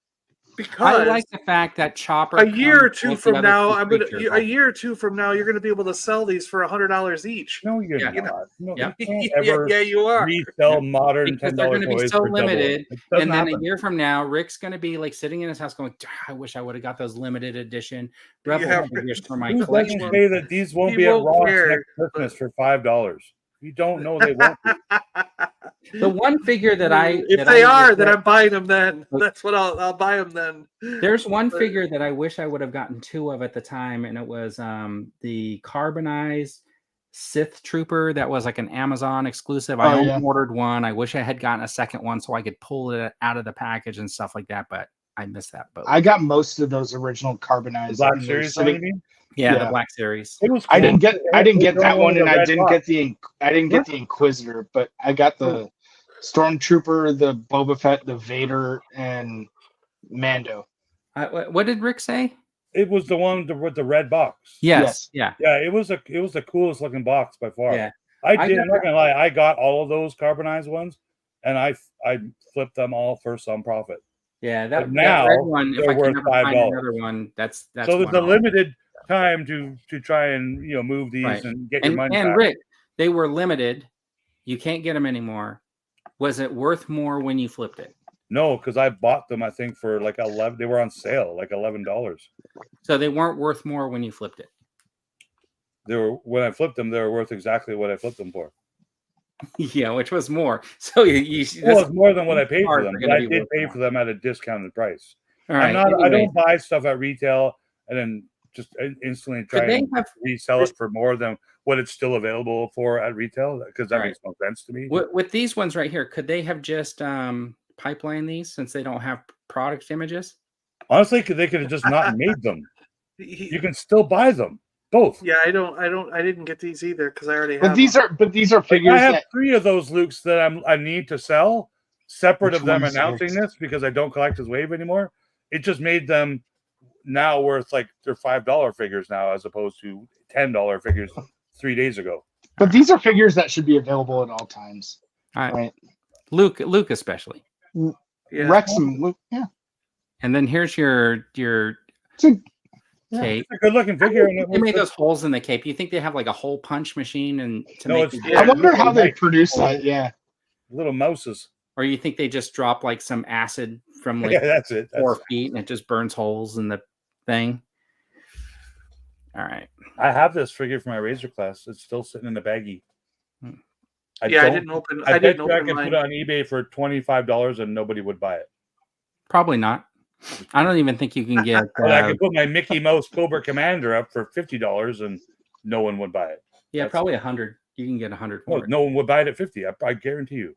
Because I like the fact that Chopper a year or comes two with the from other now, two creatures. a year or two from now, you're gonna be able to sell these for $100 each. No, you're Yeah. not. No, Yeah. you can't Yeah, ever yeah, you are. resell modern Because $10 they're going to be toys so for double. limited, It doesn't and then happen. a year from now, Rick's going to be like sitting in his house going, "I wish I would have got those limited edition Rebel Yeah, figures for my Who collection." doesn't say that these won't He be at won't Ross care, next Christmas for $5? You don't know they won't be. The one figure that if they are, then I'm buying them. Then that's what I'll buy them. Then there's one figure that I wish I would have gotten two of at the time, and it was the carbonized Sith Trooper that was like an Amazon exclusive. I only ordered one. I wish I had gotten a second one so I could pull it out of the package and stuff like that, but I missed that boat. I got most of those original carbonized. Black Series, Yeah, the Black Series. It was. Cool. I didn't get It that one, and I red didn't box. get the Inquisitor, but I got the Stormtrooper, the Boba Fett, the Vader, and Mando. What did Rick say? It was the one with the red box. Yes. Yeah. Yeah, it was the coolest looking box by far. Yeah. I'm not gonna lie, I got all of those carbonized ones, and I flipped them all for some profit. Yeah, But that now red one. If they're I can worth never find $5. another one, that's so there's one a off. limited time to try and move these Right. and get your money and back. Rick, they were limited. You can't get them anymore. Was it worth more when you flipped it? No, because I bought them. I think for like 11. They were on sale, like $11. So they weren't worth more when you flipped it. They were when I flipped them. They were worth exactly what I flipped them for. Yeah, which was more. So Well, it's more than what I paid for them. But I did pay more. for them at a discounted price. All right. I don't buy stuff at retail and then just instantly try and resell it for more than what it's still available for at retail, because that makes no sense to me. With these ones right here, could they have just pipeline these since they don't have product images? Honestly, they could have just not made them. You can still buy them both. Yeah, I didn't get these either because I already have. But these are figures. I have 3 of those Lukes that I need to sell, separate of them announcing this because I don't collect his wave anymore. It just made them now worth like they're $5 figures now as opposed to $10 figures 3 days ago. But these are figures that should be available at all times. All right. Luke especially. Yeah. Rex and Luke, yeah. And then here's your cape. It's a good looking figure. They made those holes in the cape. You think they have like a hole punch machine I wonder how they produce that. Yeah, little mouses. Or you think they just drop like some acid from like that's it. 4 feet and it just burns holes in the thing. All right. I have this figure for my Razor class. It's still sitting in the baggie. I didn't open. I bet didn't you I open could mine. put it on eBay for $25 and nobody would buy it. Probably not. I don't even think you can get. But I could put my Mickey Mouse Cobra Commander up for $50 and no one would buy it. Yeah, probably 100. You can get 100. No one would buy it at 50. I guarantee you.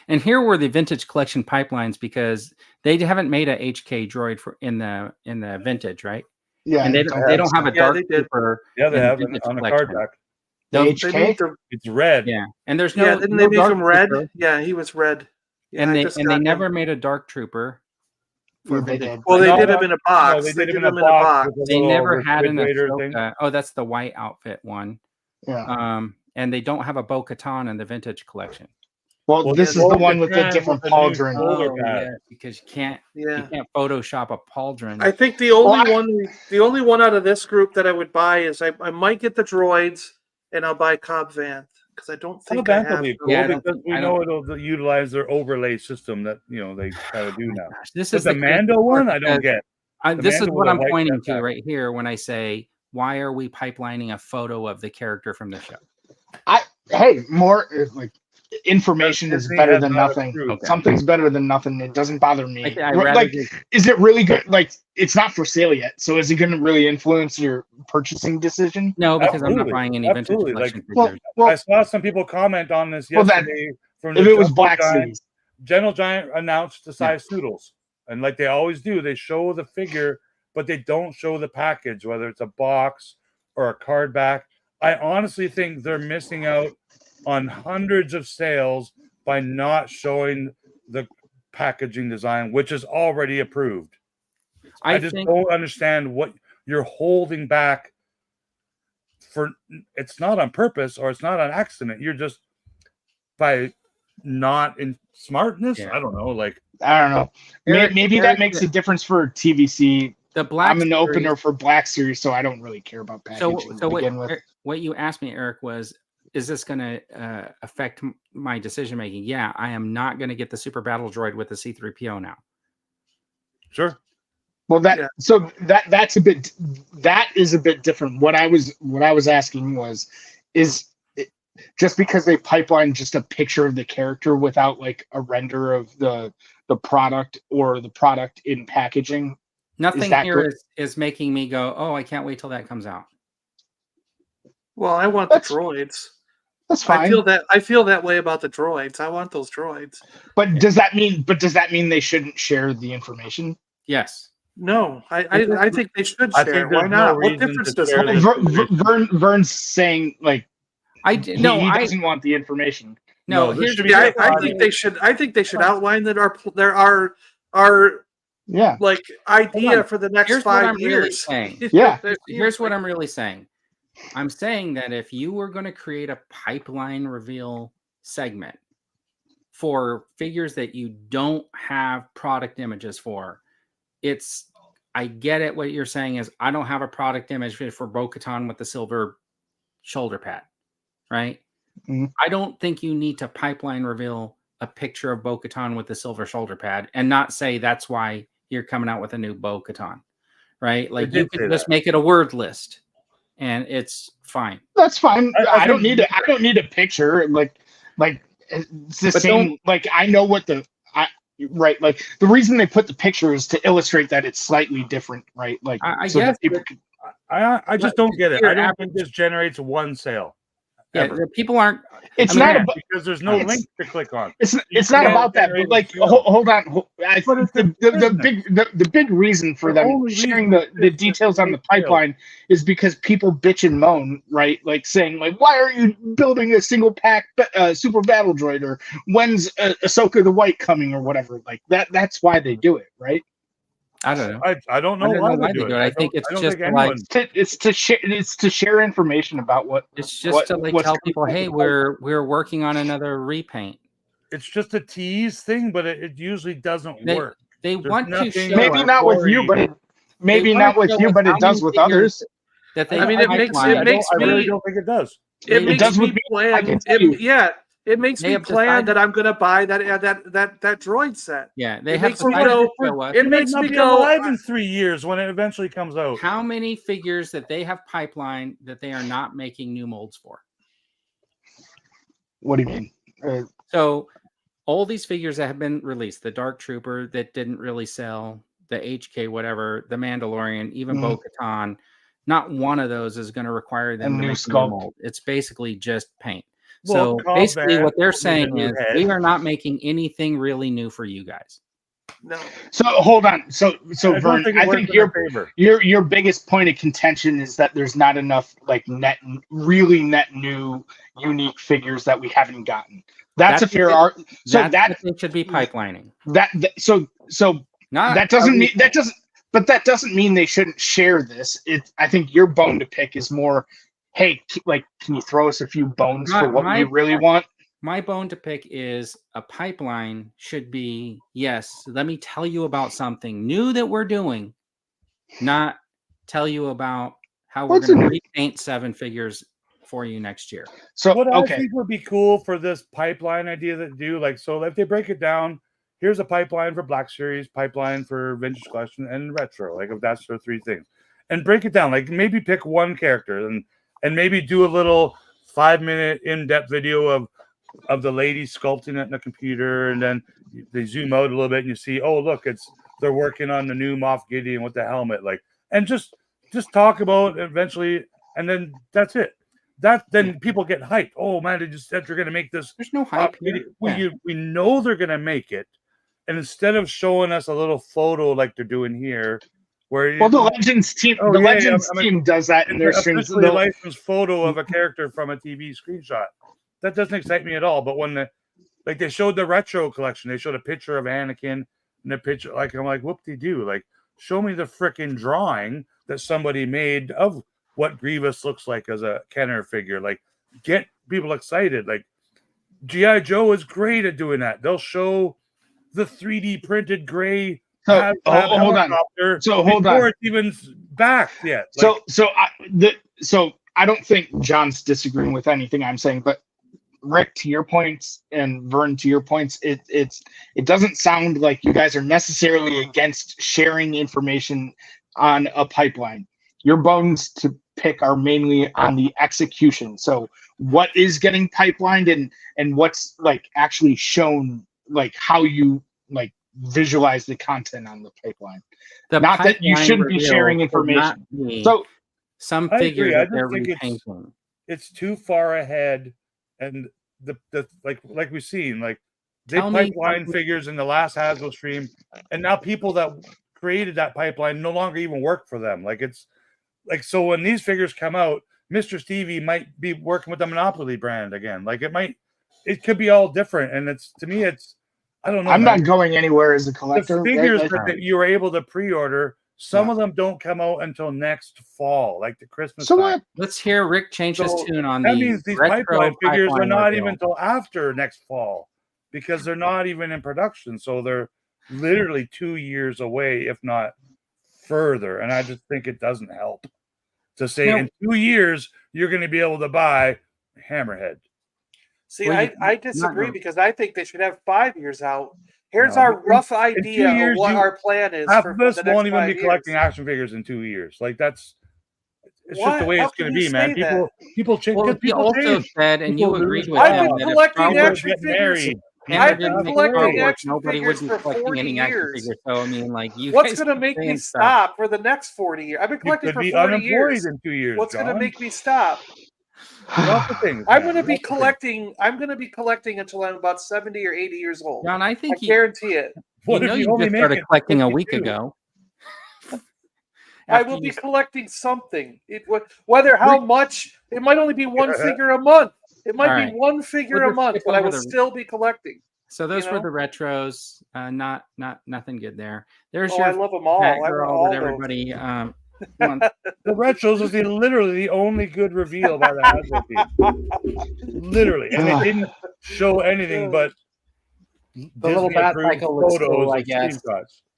And here were the vintage collection pipelines because they haven't made a HK droid in the vintage, right? Yeah, and they don't have a dark trooper. Yeah, they have it on the card back. The HK? It's red. Yeah, and there's no. Yeah, didn't they make him red? Yeah, he was red. Yeah, and they never made a dark trooper. Well, they did. Well, they did him in a box. No, they did him in a box. They never had an Ahsoka. Oh, that's the white outfit one. Yeah. And they don't have a Bo-Katan in the vintage collection. Well, this is the one with the different pauldron. Oh, yeah, because you can't Photoshop a pauldron. I think the only one out of this group that I would buy is I might get the droids and I'll buy Cobb Vanth because I don't think I have. Because we know it'll utilize their overlay system that they kind of do now. This is the Mando one. I don't get. This is what I'm pointing to right here when I say, why are we pipelining a photo of the character from the show? More like information is better than nothing. Okay. Something's better than nothing. It doesn't bother me. Like, is it really good? Like, it's not for sale yet, so is it going to really influence your purchasing decision? No, because I'm not buying any vintage collection figures. I saw some people comment on this yesterday. If it was Black Series, General Giant announced the size noodles, and like they always do, they show the figure, but they don't show the package, whether it's a box or a card back. I honestly think they're missing out on hundreds of sales by not showing the packaging design, which is already approved. I just don't understand what you're holding back for. It's not on purpose or it's not on accident. You're just by not in smartness. Yeah. I don't know. Like, I don't know. Maybe that Eric, makes a difference for TVC. The Black I'm an Series, opener for Black Series, so I don't really care about packaging to begin with. what you asked me, Eric, was, is this going to affect my decision making? Yeah, I am not going to get the Super Battle Droid with the C-3PO now. sure. Well, that is a bit different. What I was asking was, is it, just because they pipeline just a picture of the character without like a render of the product or the product in packaging. Nothing here is making me go, oh, I can't wait till that comes out. Well, I want the droids. That's fine. I feel that way about the droids. I want those droids. But does that mean they shouldn't share the information? Yes. No, I think they should share. Why not? What difference does it make? Vern's saying like he doesn't want the information. No, I think they should. I think they should outline that our like idea for the next 5 years. Here's what I'm really saying. I'm saying that if you were going to create a pipeline reveal segment for figures that you don't have product images for, I get it. What you're saying is, I don't have a product image for Bo-Katan with the silver shoulder pad, right? Mm-hmm. I don't think you need to pipeline reveal a picture of Bo-Katan with the silver shoulder pad and not say that's why you're coming out with a new Bo-Katan, right? Like, you could just make it a word list and it's fine. That's fine. I don't need a picture. Like it's the same. Like, I know what right. Like, the reason they put the picture is to illustrate that it's slightly different, right? Like, I so guess people I just don't get it. I don't think this generates one sale. Yeah, people aren't. It's not about, because there's no link to click on. It's not about that. But like, hold on. The big reason for them sharing the details on the pipeline is because people bitch and moan, right? Like, saying like, why are you building a single pack super battle droid, or when's Ahsoka the White coming, or whatever. Like that. That's why they do it, right? I don't know. I don't know why they do it. I think it's just like it's to share information about what. It's just to like tell people, hey, we're working on another repaint. It's just a tease thing, but it usually doesn't work. They want to show, maybe not with you, but it does with others. That they, I mean, it makes I really don't think it does. It does with me. It makes me plan that I'm going to buy that droid set. Yeah, it makes me go alive in 3 years when it eventually comes out. How many figures that they have pipeline that they are not making new molds for? What do you mean? So all these figures that have been released, the Dark Trooper that didn't really sell, the HK whatever, the Mandalorian, even Bo-Katan, not one of those is going to require them to make a new mold. It's basically just paint. So basically what they're saying is, we are not making anything really new for you guys. No. So hold on. So Vern, I think your biggest point of contention is that there's not enough like really net new unique figures that we haven't gotten. That's a fair argument. So that should be pipelining. But that doesn't mean they shouldn't share this. I think your bone to pick is more, hey, like, can you throw us a few bones for what we really want? My bone to pick is a pipeline should be, yes, let me tell you about something new that we're doing, not tell you about how we're going to repaint 7 figures for you next year. So what I think would be cool for this pipeline idea that do, like, so if they break it down, here's a pipeline for Black Series, pipeline for Vintage Collection, and Retro. Like, if that's the 3 things, and break it down. Like, maybe pick one character and maybe do a little 5-minute in-depth video of the lady sculpting it in the computer, and then they zoom out a little bit and you see, oh look, they're working on the new Moff Gideon with the helmet, like, and just talk about it eventually, and then that's it. Then people get hyped. Oh man, they just said they're gonna make this. There's no hype. We know they're gonna make it. And instead of showing us a little photo like they're doing here, where the Legends team, team does that in their streams. The licensed photo of a character from a TV screenshot. that doesn't excite me at all. But when they showed the retro collection, they showed a picture of Anakin and a picture, like, I'm like, whoop-de-doo, like, show me the freaking drawing that somebody made of what Grievous looks like as a Kenner figure. Like, get people excited. Like, G.I. Joe is great at doing that. They'll show the 3D printed gray hold on. So hold on. Before it's even back yet. Like, So I don't think John's disagreeing with anything I'm saying, but Rick, to your points, and Vern, to your points, it doesn't sound like you guys are necessarily against sharing information on a pipeline. Your bones to pick are mainly on the execution. So what is getting pipelined and what's like actually shown, like how you like visualize the content on the pipeline. Not that you shouldn't be sharing information. So some figures that they're repainting. It's too far ahead, and the like we've seen, like they pipeline figures in the last Hasbro stream, and now people that created that pipeline no longer even work for them. Like, it's like, so when these figures come out, Mr. Stevie might be working with the Monopoly brand again. Like, it could be all different, and to me I don't know. I'm not going anywhere as a collector. The figures that you were able to pre-order, some of them don't come out until next fall, like the Christmas time. What? Let's hear Rick change his tune on that the means these pipeline figures are not even until after next fall, because they're not even in production. So they're literally 2 years away, if not further. And I just think it doesn't help to say in 2 years you're going to be able to buy Hammerhead. See, I disagree, because I think they should have 5 years out. Here's our rough idea of what our plan is. Half of us won't even be collecting action figures in 2 years. Like, it's just the way it's going to be, man. People change. Well, he also said, and you agreed with I've him, been collecting action figures. I've been collecting action figures for 40 years. So, I mean, like, what's going to make me stop for the next 40 years? I've been collecting for 40 years. In 2 years. What's going to make me stop? I'm going to be collecting. I'm going to be collecting until I'm about 70 or 80 years old. John, I think I guarantee it. You just started collecting a week ago. I will be collecting something. How much? It might only be one figure a month. It might be one figure a month, but I will still be collecting. So those were the retros. Nothing good there. There's I love them all. I love all everybody. The retros was literally the only good reveal by the Hasbro team. Literally, and they didn't show anything but the little bat cycle looks cool, I guess.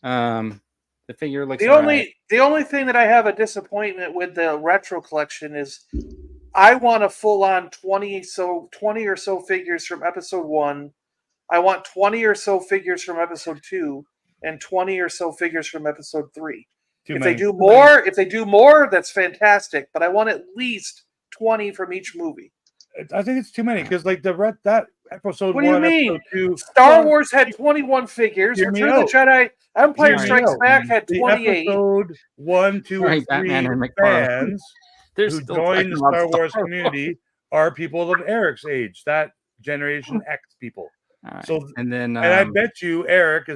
The figure looks. The only thing that I have a disappointment with the retro collection is I want a full-on 20 or so figures from episode 1. I want 20 or so figures from episode 2 and 20 or so figures from episode 3. If they do more, that's fantastic. But I want at least 20 from each movie. I think it's too many, because like that episode. What do you mean? Star Wars had 21 figures. Return of the Jedi, Empire Strikes Back had 28. Episode 1, 2, and 3 fans who joined the Star Wars community are people of Eric's age, that Generation X people. Right. So and I bet you Eric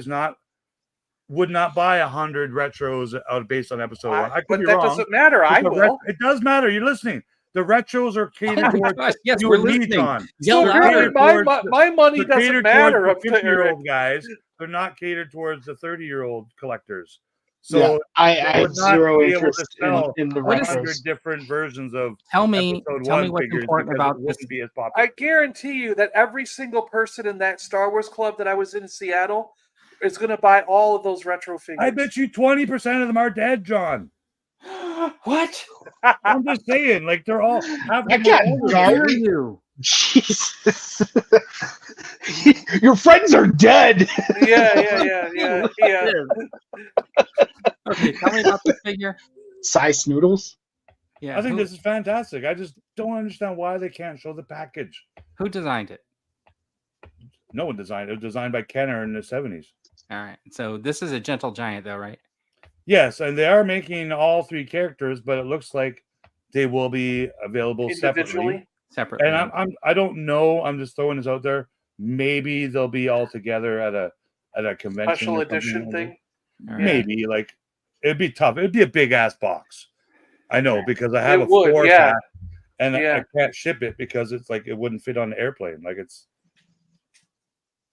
would not buy 100 retros based on episode 1. But that doesn't matter. I will. It does matter. You're listening. The retros are catered towards yes, we're listening. So my money doesn't matter up to 50-year-old guys. They're not catered towards the 30-year-old collectors. So I have zero interest in the retros. Different versions of tell me what's important about this. Be as popular. I guarantee you that every single person in that Star Wars club that I was in Seattle is going to buy all of those retro figures. I bet you 20% of them are dead, John. What? I'm just saying, like, they're all. Jesus. Your friends are dead. Yeah. Okay, tell me about the figure. Size noodles. Yeah, I think this is fantastic. I just don't understand why they can't show the package. Who designed it? No one designed it. It was designed by Kenner in the 70s. All right. So this is a Gentle Giant, though, right? Yes, and they are making all 3 characters, but it looks like they will be available separately. And I don't know. I'm just throwing this out there. Maybe they'll be all together at a convention. Special edition thing. Maybe it'd be tough. It'd be a big ass box. I know, because I have a 4-pack. and Yeah. I can't ship it because it's like it wouldn't fit on the airplane. Like it's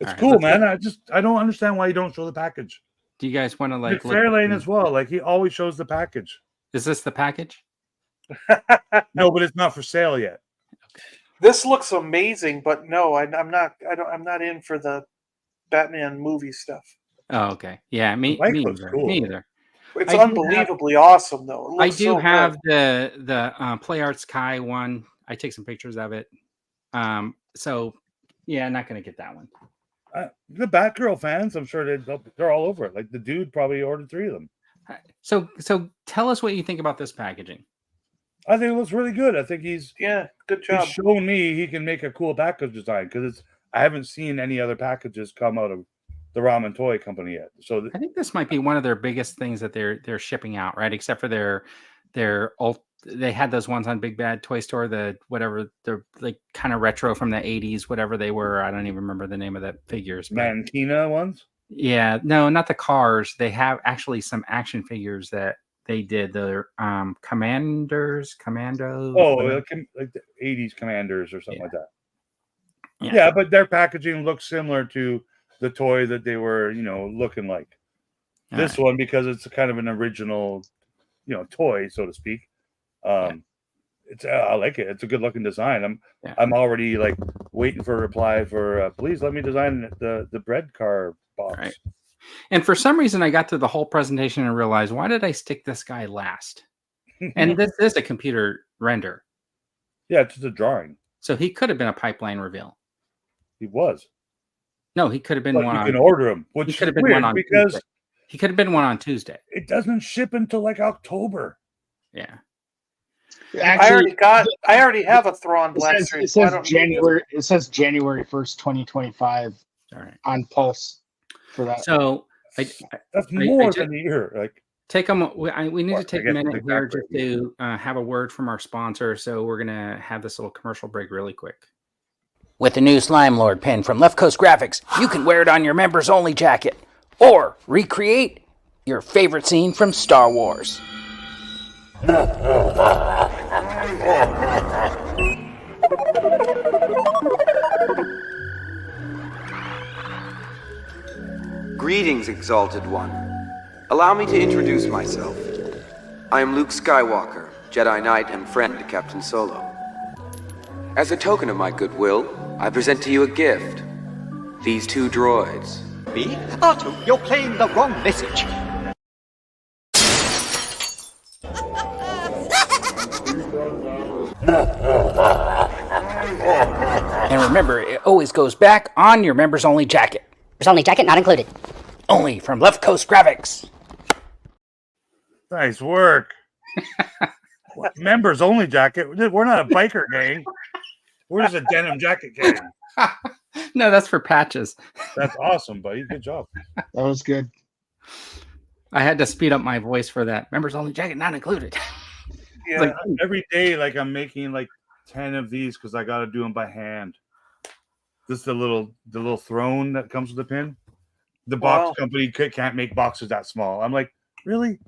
All right, cool, let's man. I don't understand why you don't show the package. Do you guys want to like look? Fairlane as well. Like he always shows the package. Is this the package? No, but it's not for sale yet. This looks amazing, but no, I'm not in for the Batman movie stuff. Oh, okay. Yeah, me looks either. cool. Me either. It's I do unbelievably awesome, though. It I looks do so have good. the Play Art Sky one. I take some pictures of it. So yeah, not gonna get that one. The Batgirl fans, I'm sure they're all over it. Like the dude probably ordered 3 of them. So tell us what you think about this packaging. I think it looks really good. I think he's good job. He's shown me he can make a cool package design because I haven't seen any other packages come out of the Ramen Toy Company yet. So I think this might be one of their biggest things that they're shipping out, right? Except for they had those ones on Big Bad Toy Store, they're like kind of retro from the 80s, whatever they were. I don't even remember the name of the figures. Mantina ones? Yeah, no, not the cars. They have actually some action figures that they did. They're commandos. Oh, like the 80s commanders or something like that. Yeah, but their packaging looks similar to the toy that they were, looking like. This one, because it's kind of an original, toy, so to speak. It's I like it. It's a good looking design. I'm already like waiting for a reply for please let me design the bread car box. Right. And for some reason, I got through the whole presentation and realized, why did I stick this guy last? And this is a computer render. Yeah, it's just a drawing. So he could have been a pipeline reveal. He was. No, he could have been one. You can order him, which he could have is been weird one on because Tuesday. He could have been one on Tuesday. It doesn't ship until like October. Yeah. Actually, I already have a Thrawn blaster. It says January. It says January 1st, 2025. All right. On Pulse for that. So that's more than a year. Like take them. We need to take a minute here just to have a word from our sponsor. So we're gonna have this little commercial break really quick. With the new Slime Lord pin from Left Coast Graphics, you can wear it on your members only jacket or recreate your favorite scene from Star Wars. Greetings, Exalted One. Allow me to introduce myself. I am Luke Skywalker, Jedi Knight and friend to Captain Solo. As a token of my goodwill, I present to you a gift. These 2 droids. Me? Otto, you're playing the wrong message. And remember, it always goes back on your members only jacket. Members only jacket not included. Only from Left Coast Graphics. Nice work. Members only jacket. We're not a biker gang. We're just a denim jacket gang. No, that's for patches. That's awesome, buddy. Good job. That was good. I had to speed up my voice for that. Members only jacket not included. Yeah. Like every day, like I'm making like 10 of these because I got to do them by hand. This is the little throne that comes with the pin. The box company can't make boxes that small. I'm like, really?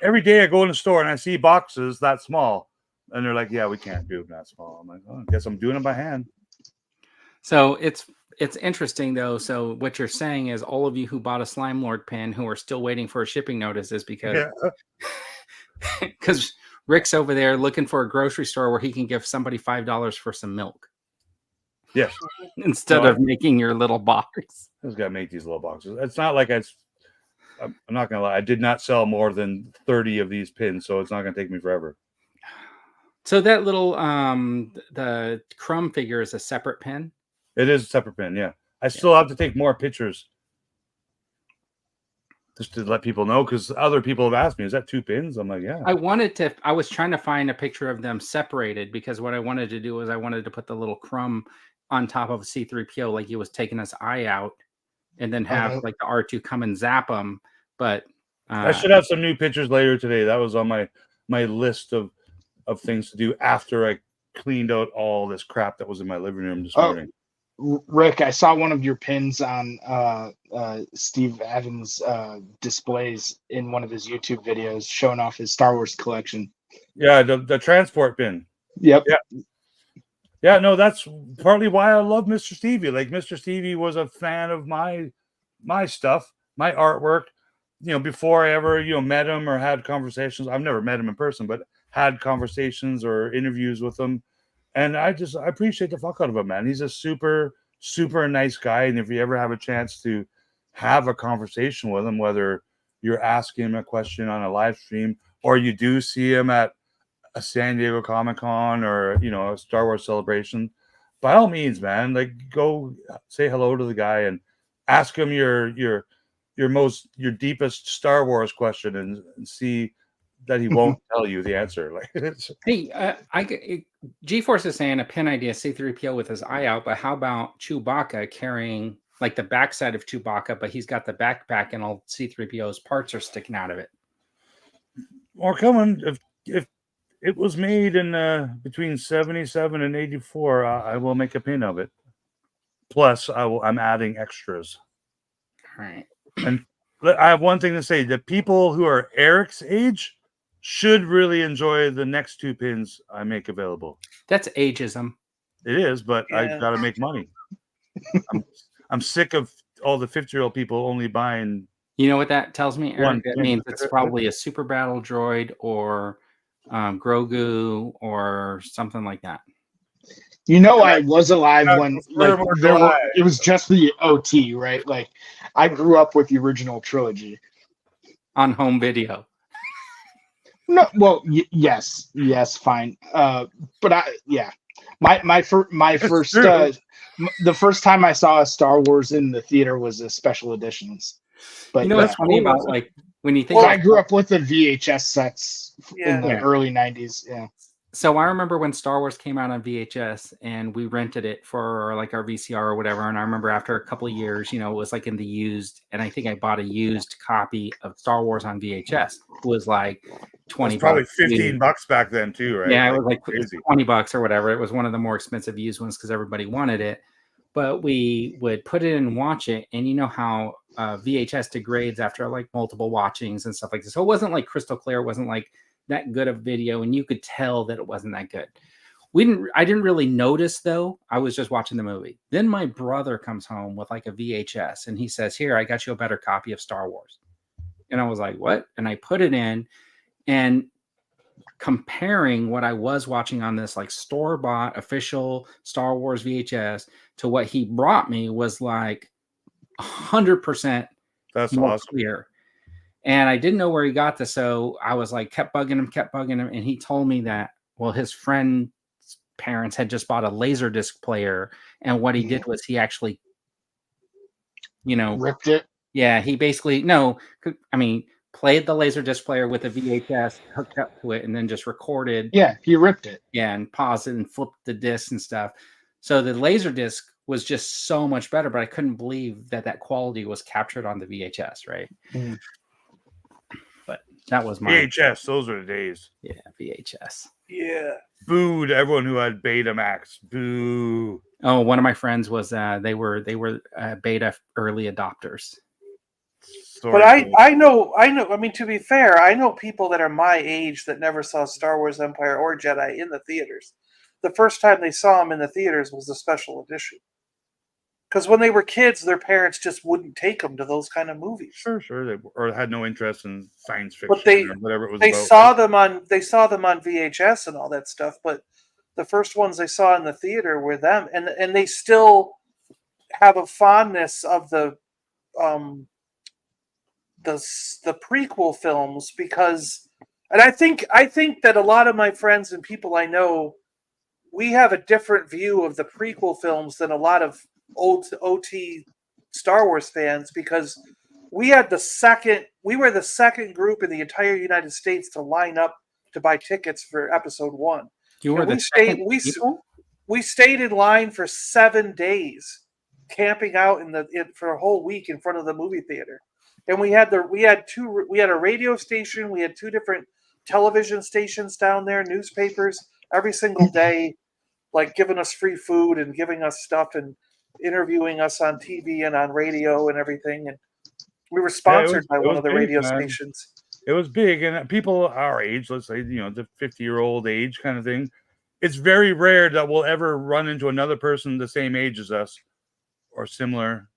Every day I go in the store and I see boxes that small, and they're like, yeah, we can't do them that small. I'm like, oh, I guess I'm doing them by hand. So it's interesting though. So what you're saying is all of you who bought a Slime Lord pin who are still waiting for a shipping notice is because Rick's over there looking for a grocery store where he can give somebody $5 for some milk. Yes. Instead of making your little box. I just got to make these little boxes. It's not like I'm not going to lie. I did not sell more than 30 of these pins, so it's not going to take me forever. So that little the Crumb figure is a separate pin? It is a separate pin, yeah. I still have to take more pictures just to let people know, because other people have asked me, is that 2 pins? I'm like, yeah. I was trying to find a picture of them separated, because what I wanted to do was I wanted to put the little Crumb on top of a C-3PO like he was taking his eye out, and then have like the R2 come and zap him. But I should have some new pictures later today. That was on my list of things to do after I cleaned out all this crap that was in my living room this morning. Rick, I saw one of your pins on Steve Evans' displays in one of his YouTube videos showing off his Star Wars collection. Yeah, the transport pin. Yep. Yeah, no, that's partly why I love Mr. Stevie. Like Mr. Stevie was a fan of my stuff, my artwork. Before I ever met him or had conversations. I've never met him in person, but had conversations or interviews with him, and I appreciate the fuck out of him, man. He's a super nice guy, and if you ever have a chance to have a conversation with him, whether you're asking him a question on a live stream or you do see him at a San Diego Comic-Con or a Star Wars celebration, by all means, man, like go say hello to the guy and ask him your deepest Star Wars question and see that he won't tell you the answer. Like, hey, G-Force is saying a pin idea C-3PO with his eye out, but how about Chewbacca carrying like the backside of Chewbacca, but he's got the backpack and all C-3PO's parts are sticking out of it. Or coming if it was made in between 77 and 84, I will make a pin of it. Plus, I'm adding extras. All right. And I have one thing to say: the people who are Eric's age should really enjoy the next 2 pins I make available. That's ageism. It is, but I got to make money. I'm sick of all the 50-year-old people only buying. You know what that tells me, Eric? That means it's probably a super battle droid or Grogu or something like that. I was alive when it was just the OT, right? Like I grew up with the original trilogy on home video. No, well, yes, fine. But my first the first time I saw a Star Wars in the theater was the special editions. But what's funny about like when you think I grew up with the VHS sets in the early 90s. Yeah. So I remember when Star Wars came out on VHS and we rented it for like our VCR or whatever. And I remember after a couple of years, it was like in the used, and I think I bought a used copy of Star Wars on VHS. It was like 20 probably $15 back then too, right? Yeah, it was like crazy. $20 or whatever. It was one of the more expensive used ones because everybody wanted it. But we would put it in and watch it, and you know how VHS degrades after like multiple watchings and stuff like this. So it wasn't like crystal clear. It wasn't like that good of video, and you could tell that it wasn't that good. I didn't really notice though. I was just watching the movie. Then my brother comes home with like a VHS and he says, "Here, I got you a better copy of Star Wars." And I was like, "What?" And I put it in, and comparing what I was watching on this like store-bought official Star Wars VHS to what he brought me was like 100% that's more awesome. Clear. And I didn't know where he got this. So I was like, kept bugging him. And he told me that, well, his friend's parents had just bought a Laserdisc player. And what he did was he actually, ripped it. Yeah. He basically, played the Laserdisc player with a VHS hooked up to it and then just recorded. Yeah. He ripped it. Yeah. And paused it and flipped the disc and stuff. So the Laserdisc was just so much better, but I couldn't believe that quality was captured on the VHS. Right. Mm. That was my VHS. Those were the days. Yeah, VHS. Yeah. Booed everyone who had Betamax. Boo. Oh, one of my friends was they were beta early adopters. But I know. I mean, to be fair, I know people that are my age that never saw Star Wars Empire or Jedi in the theaters. The first time they saw them in the theaters was the special edition. Because when they were kids, their parents just wouldn't take them to those kind of movies. Sure. Or had no interest in science fiction or whatever it was. They saw them on VHS and all that stuff. But the first ones they saw in the theater were them, and they still have a fondness of the prequel films because, and I think that a lot of my friends and people I know, we have a different view of the prequel films than a lot of old OT Star Wars fans because we were the second group in the entire United States to line up to buy tickets for episode 1. You were we stayed in line for 7 days, camping out for a whole week in front of the movie theater. And we had a radio station, we had 2 different television stations down there, newspapers every single day, like giving us free food and giving us stuff and interviewing us on TV and on radio and everything. And we were sponsored by one of the radio stations. It was big, and people our age, let's say, the 50-year-old age kind of thing, it's very rare that we'll ever run into another person the same age as us or similar,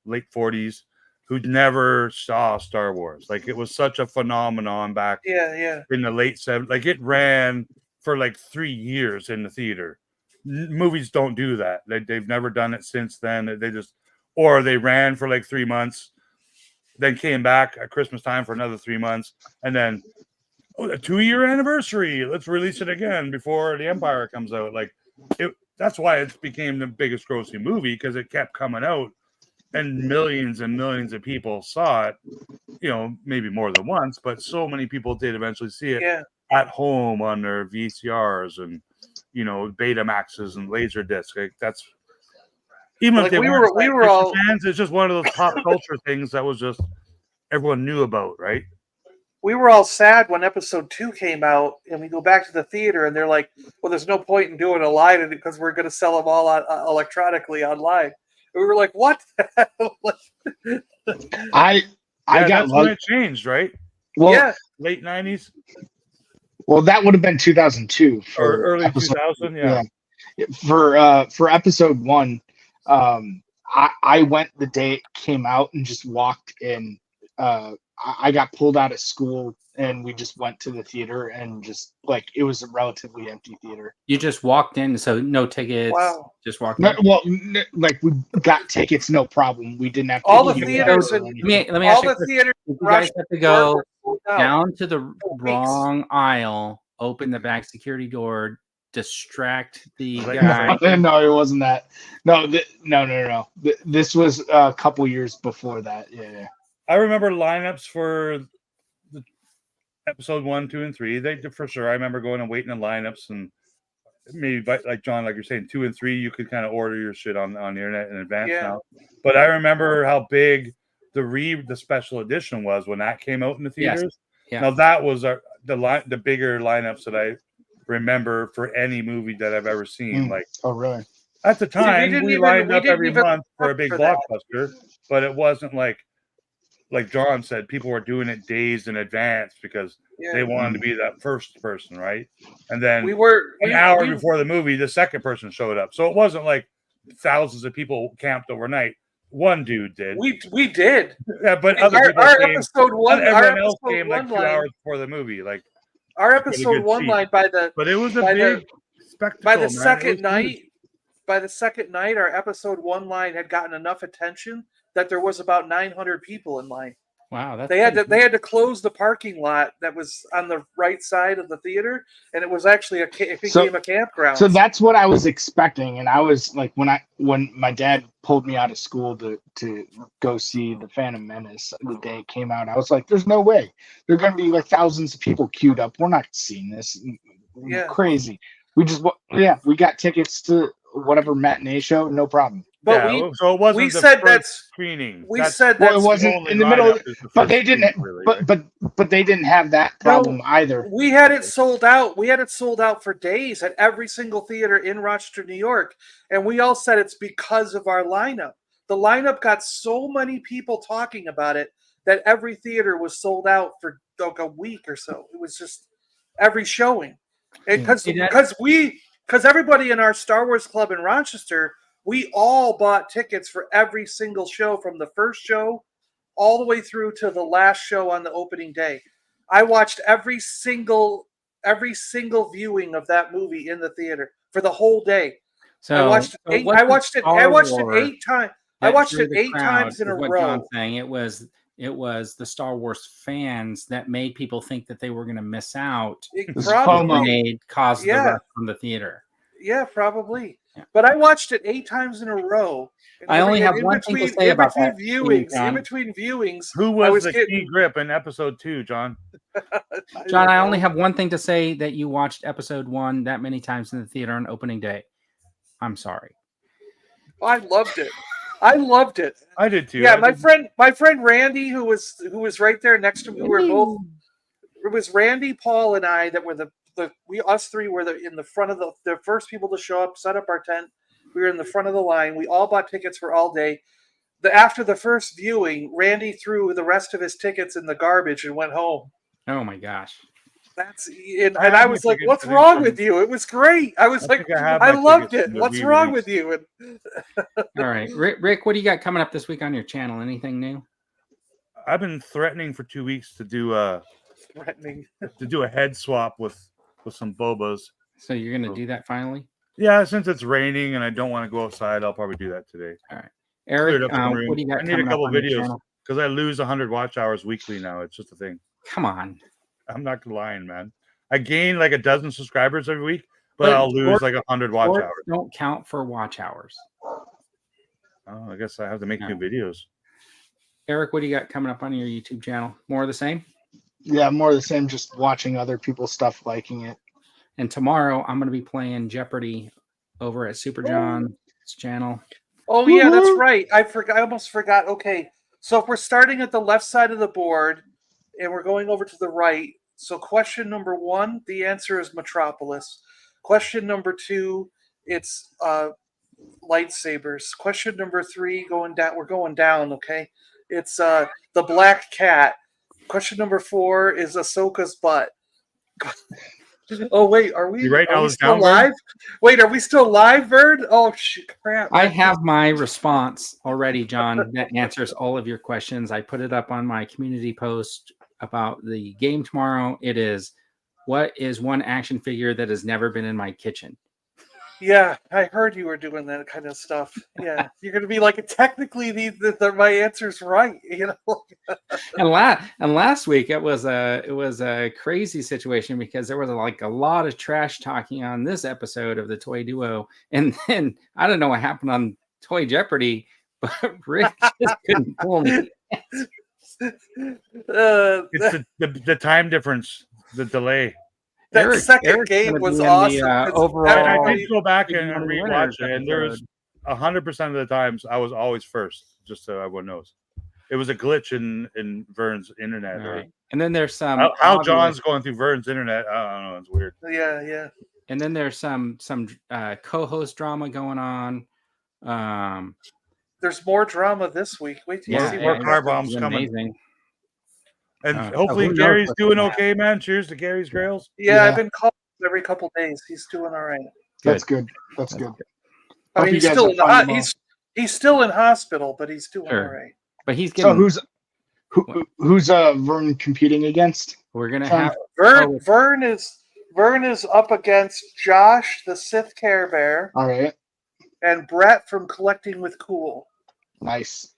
late 40s, who never saw Star Wars. Like, it was such a phenomenon back in the late 70s. Like, it ran for like 3 years in the theater. Movies don't do that. They've never done it since then. Or they ran for like 3 months, then came back at Christmas time for another 3 months, and then a 2-year anniversary, let's release it again before the Empire comes out. Like, that's why it became the biggest grossing movie, because it kept coming out and millions of people saw it, maybe more than once, but so many people did eventually see it at home on their VCRs and Betamaxes and laser discs. Like, that's, even like, if they we weren't were all fans, it's just one of those pop culture things that was just everyone knew about, right? We were all sad when episode 2 came out, and we go back to the theater, and they're like, "Well, there's no point in doing a line because we're going to sell them all electronically online." And we were like, "What?" I got that's when it changed, right? Well, late 90s. Well, that would have been 2002 or early 2000. Yeah. For episode 1, I went the day it came out and just walked in. I got pulled out of school and we just went to the theater, and just like, it was a relatively empty theater. You just walked in, so no tickets. Wow. Just walked in. Well, like, we got tickets, no problem. We didn't have to. All the theaters. Let me ask you, theaters. you guys have to go down to the wrong aisle, open the back security door, distract the guy. No, it wasn't that. No. This was a couple years before that. Yeah. I remember lineups for the episode 1, 2, and 3. They for sure. I remember going and waiting in lineups, and maybe like John, like you're saying, 2 and 3, you could kind of order your shit on the internet in advance now. But I remember how big the special edition was when that came out in the theaters. Yes. Yeah. Now that was the bigger lineups that I remember for any movie that I've ever seen. Like, oh really? At the time, we lined up every month for a big blockbuster, but it wasn't like John said, people were doing it days in advance because they wanted to be that first person, right? And then an hour before the movie, the second person showed up. So it wasn't like thousands of people camped overnight. One dude did. We did. Yeah, but our episode 1, everyone else came like 2 hours before the movie. Like, our episode 1 line but it was a big spectacle. By the second night, our episode 1 line had gotten enough attention that there was about 900 people in line. Wow, they had to close the parking lot that was on the right side of the theater, and it was actually it became a campground. So that's what I was expecting, and I was like, when my dad pulled me out of school to go see the Phantom Menace the day it came out, I was like, "There's no way there are going to be like thousands of people queued up. We're not seeing this. Crazy." We got tickets to whatever matinee show, no problem. But so it wasn't. We said that's screening. We said that it wasn't in the middle. But they didn't. But they didn't have that problem either. We had it sold out. We had it sold out for days at every single theater in Rochester, New York, and we all said it's because of our lineup. The lineup got so many people talking about it that every theater was sold out for like a week or so. It was just every showing, because everybody in our Star Wars club in Rochester. We all bought tickets for every single show, from the first show all the way through to the last show on the opening day. I watched every single viewing of that movie in the theater for the whole day. So I watched it 8 times. I watched it 8 times in a row. John's saying it was the Star Wars fans that made people think that they were going to miss out. Probably caused the rush from the theater. Yeah, probably. Yeah. But I watched it 8 times in a row. I only have one thing to say about that. In between viewings, who was the key grip in episode 2, John? John, I only have one thing to say, that you watched episode 1 that many times in the theater on opening day. I'm sorry. I loved it. I did too. Yeah, my friend Randy, who was right there next to me. We were both. It was Randy, Paul, and I that were us three were in the front of the first people to show up, set up our tent. We were in the front of the line. We all bought tickets for all day. After the first viewing, Randy threw the rest of his tickets in the garbage and went home. Oh my gosh! And I was like, "What's wrong with you?" It was great. I was like, "I loved it. What's wrong with you?" And all right, Rick, what do you got coming up this week on your channel? Anything new? I've been threatening for 2 weeks to do a head swap with some bobas. So you're gonna do that finally? Yeah, since it's raining and I don't want to go outside, I'll probably do that today. All right, Eric, what do you got? I need a couple videos because I lose 100 watch hours weekly now. It's just a thing. Come on, I'm not lying, man. I gain like a dozen subscribers every week, but I'll lose like 100 watch hours. Don't count for watch hours. Oh, I guess I have to make new videos. Eric, what do you got coming up on your YouTube channel? More of the same? Yeah, more of the same. Just watching other people's stuff, liking it. And tomorrow I'm going to be playing Jeopardy over at Super John's channel. Oh yeah, that's right. I almost forgot. Okay, so if we're starting at the left side of the board and we're going over to the right, so question number 1, the answer is Metropolis. Question number 2, it's lightsabers. Question number 3, going down. We're going down. Okay, it's the black cat. Question number 4 is Ahsoka's butt. Oh wait, are we still live? Wait, are we still live, Vern? Oh shit, crap! I have my response already, John. That answers all of your questions. I put it up on my community post about the game tomorrow. It is, what is one action figure that has never been in my kitchen? Yeah, I heard you were doing that kind of stuff. Yeah, you're gonna be like, technically, my answer's right. You know. and last week it was a crazy situation because there was like a lot of trash talking on this episode of the Toy Duo, and then I don't know what happened on Toy Jeopardy, but Rick just couldn't pull me. It's the time difference, the delay. That second game was awesome. Overall, I did go back and rewatch it, and there was 100% of the times I was always first. Just so everyone knows, it was a glitch in Vern's internet. Right? And then there's some how John's going through Vern's internet. I don't know. It's weird. Yeah. And then there's some co-host drama going on. There's more drama this week. Wait till you see more car bombs coming. Amazing. And hopefully Gary's doing okay, man. Cheers to Gary's Grails. Yeah, I've been calling him every couple days. He's doing all right. That's good. That's good. I mean, he's still in hospital, but he's doing all right. But he's getting. So who's Vern competing against? We're gonna have Vern is up against Josh, the Sith Care Bear. All right. And Brett from Collecting with Cool. Nice.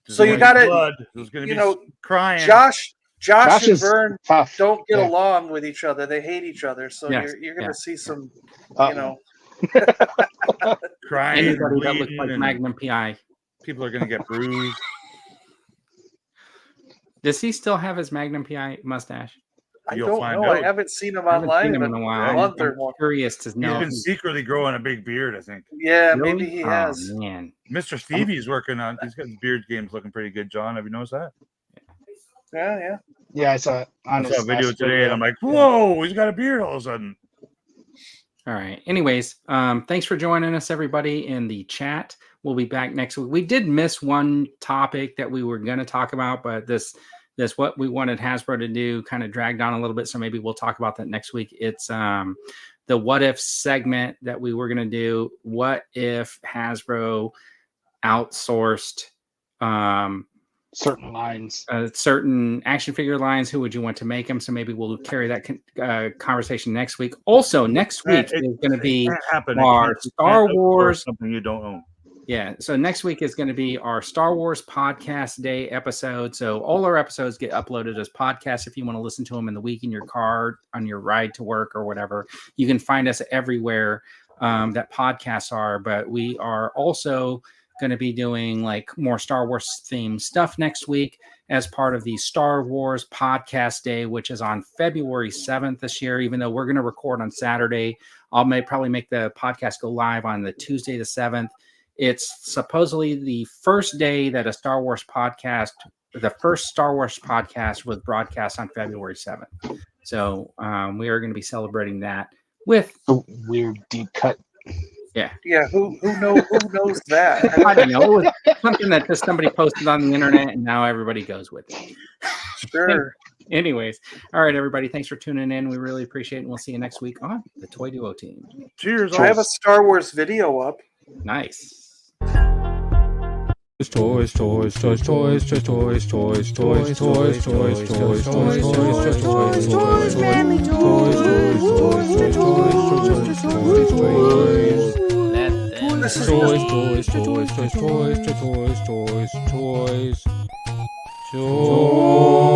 So you got to, you know, crying. Josh and Vern don't get along with each other. They hate each other. So you're going to see some, you know, crying. Anybody that looks like Magnum PI. People are going to get bruised. Does he still have his Magnum PI mustache? I don't know. I haven't seen him online in a while. I'm curious to know. He's been secretly growing a big beard, I think. Yeah, maybe he has. Man. Mr. Stevie's working on. He's got his beard games looking pretty good. John, have you noticed that? Yeah. Yeah, I saw it. I saw a video today, and I'm like, whoa, he's got a beard all of a sudden. All right. Anyways, thanks for joining us, everybody, in the chat. We'll be back next week. We did miss one topic that we were going to talk about, but this what we wanted Hasbro to do kind of dragged on a little bit, so maybe we'll talk about that next week. It's the what if segment that we were going to do. What if Hasbro outsourced certain lines, certain action figure lines? Who would you want to make them? So maybe we'll carry that conversation next week. Also, next week is going to be our Star Wars, something you don't own. Yeah, so next week is going to be our Star Wars Podcast Day episode. So all our episodes get uploaded as podcasts if you want to listen to them in the week in your car, on your ride to work or whatever. You can find us everywhere that podcasts are, but we are also going to be doing like more Star Wars themed stuff next week as part of the Star Wars Podcast Day, which is on February 7th this year. Even though we're going to record on Saturday, I'll probably make the podcast go live on the Tuesday the 7th. It's supposedly the first day that the first Star Wars podcast was broadcast on February 7th. So we are going to be celebrating that with a weird deep cut. Yeah. Who knows that? I don't know. It was something that just somebody posted on the internet, and now everybody goes with it. Sure. Anyways, all right, everybody. Thanks for tuning in. We really appreciate it. And we'll see you next week on the Toy Duo Team. Cheers. I have a Star Wars video up. Nice. Toys, toys, toys, toys, toys, toys, toys, toys, toys, toys, toys, toys, toys, toys, toys, manly toys, toys, toys, toys, toys, toys, toys, toys, toys, toys, toys, toys, toys, toys.